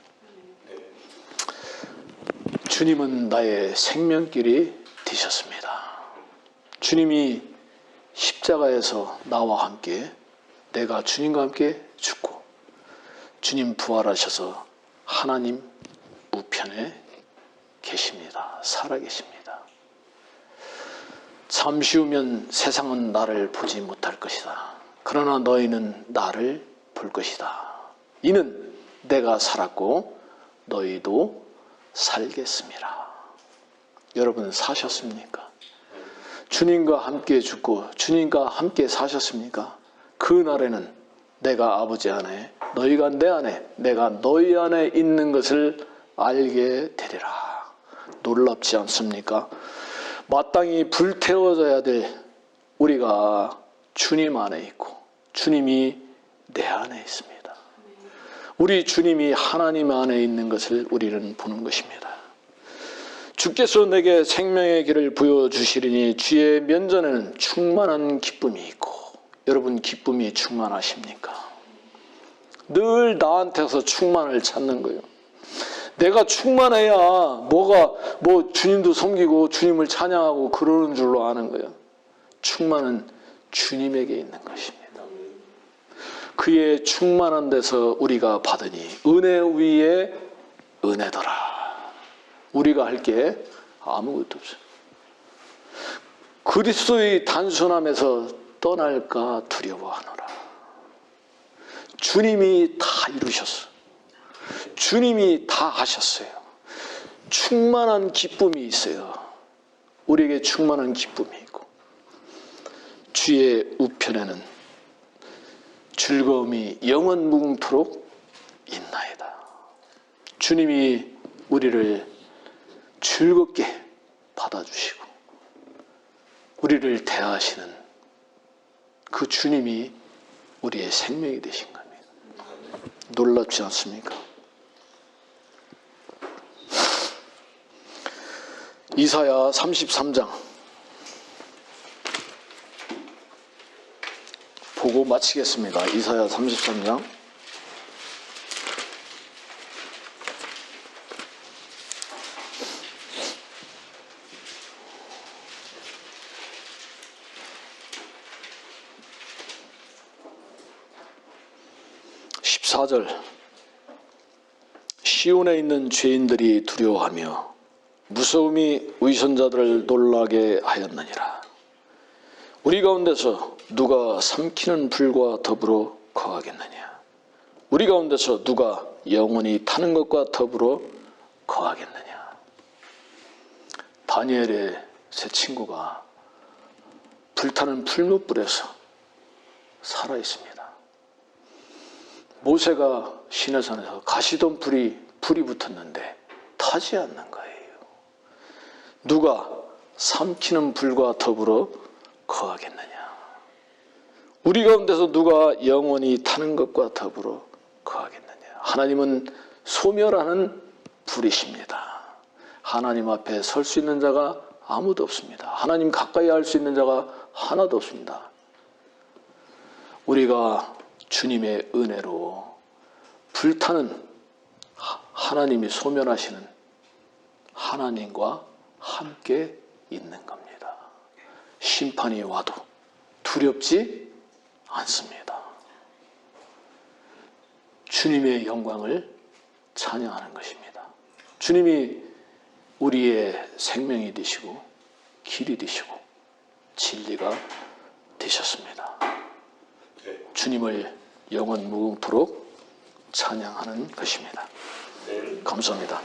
주님은 나의 생명길이 되셨습니다. 주님이 십자가에서 나와 함께, 내가 주님과 함께 죽고 주님 부활하셔서 하나님 우편에 계십니다. 살아계십니다. 잠시 후면 세상은 나를 보지 못할 것이다. 그러나 너희는 나를 볼 것이다. 이는 내가 살았고 너희도 살겠음이라. 여러분 사셨습니까? 주님과 함께 죽고 주님과 함께 사셨습니까? 그 날에는 내가 아버지 안에, 너희가 내 안에, 내가 너희 안에 있는 것을 알게 되리라. 놀랍지 않습니까? 마땅히 불태워져야 될 우리가 주님 안에 있고 주님이 내 안에 있습니다. 우리 주님이 하나님 안에 있는 것을 우리는 보는 것입니다. 주께서 내게 생명의 길을 보여주시리니 주의 면전에는 충만한 기쁨이 있고, 여러분 기쁨이 충만하십니까? 늘 나한테서 충만을 찾는 거예요. 내가 충만해야 주님도 섬기고 주님을 찬양하고 그러는 줄로 아는 거예요. 충만은 주님에게 있는 것입니다. 그의 충만한 데서 우리가 받으니 은혜 위에 은혜더라. 우리가 할 게 아무것도 없어요. 그리스도의 단순함에서 떠날까 두려워하노라. 주님이 다 이루셨어. 주님이 다 하셨어요. 충만한 기쁨이 있어요. 우리에게 충만한 기쁨이 있고 주의 우편에는 즐거움이 영원 무궁토록 있나이다. 주님이 우리를 즐겁게 받아주시고 우리를 대하시는 그 주님이 우리의 생명이 되신 겁니다. 놀랍지 않습니까? 이사야 33장 보고 마치겠습니다. 이사야 33장 4절 시온에 있는 죄인들이 두려워하며 무서움이 위선자들을 놀라게 하였느니라. 우리 가운데서 누가 삼키는 불과 더불어 거하겠느냐? 우리 가운데서 누가 영원히 타는 것과 더불어 거하겠느냐? 다니엘의 세 친구가 불타는 풀무불에서 살아 있습니다. 모세가 시내산에서 가시던 불이 붙었는데 타지 않는 거예요. 누가 삼키는 불과 더불어 거하겠느냐? 우리 가운데서 누가 영원히 타는 것과 더불어 거하겠느냐? 하나님은 소멸하는 불이십니다. 하나님 앞에 설 수 있는 자가 아무도 없습니다. 하나님 가까이 할 수 있는 자가 하나도 없습니다. 우리가 주님의 은혜로 불타는 하나님이 소멸하시는 하나님과 함께 있는 겁니다. 심판이 와도 두렵지 않습니다. 주님의 영광을 찬양하는 것입니다. 주님이 우리의 생명이 되시고 길이 되시고 진리가 되셨습니다. 주님을 영원 무궁토록 찬양하는 것입니다. 감사합니다.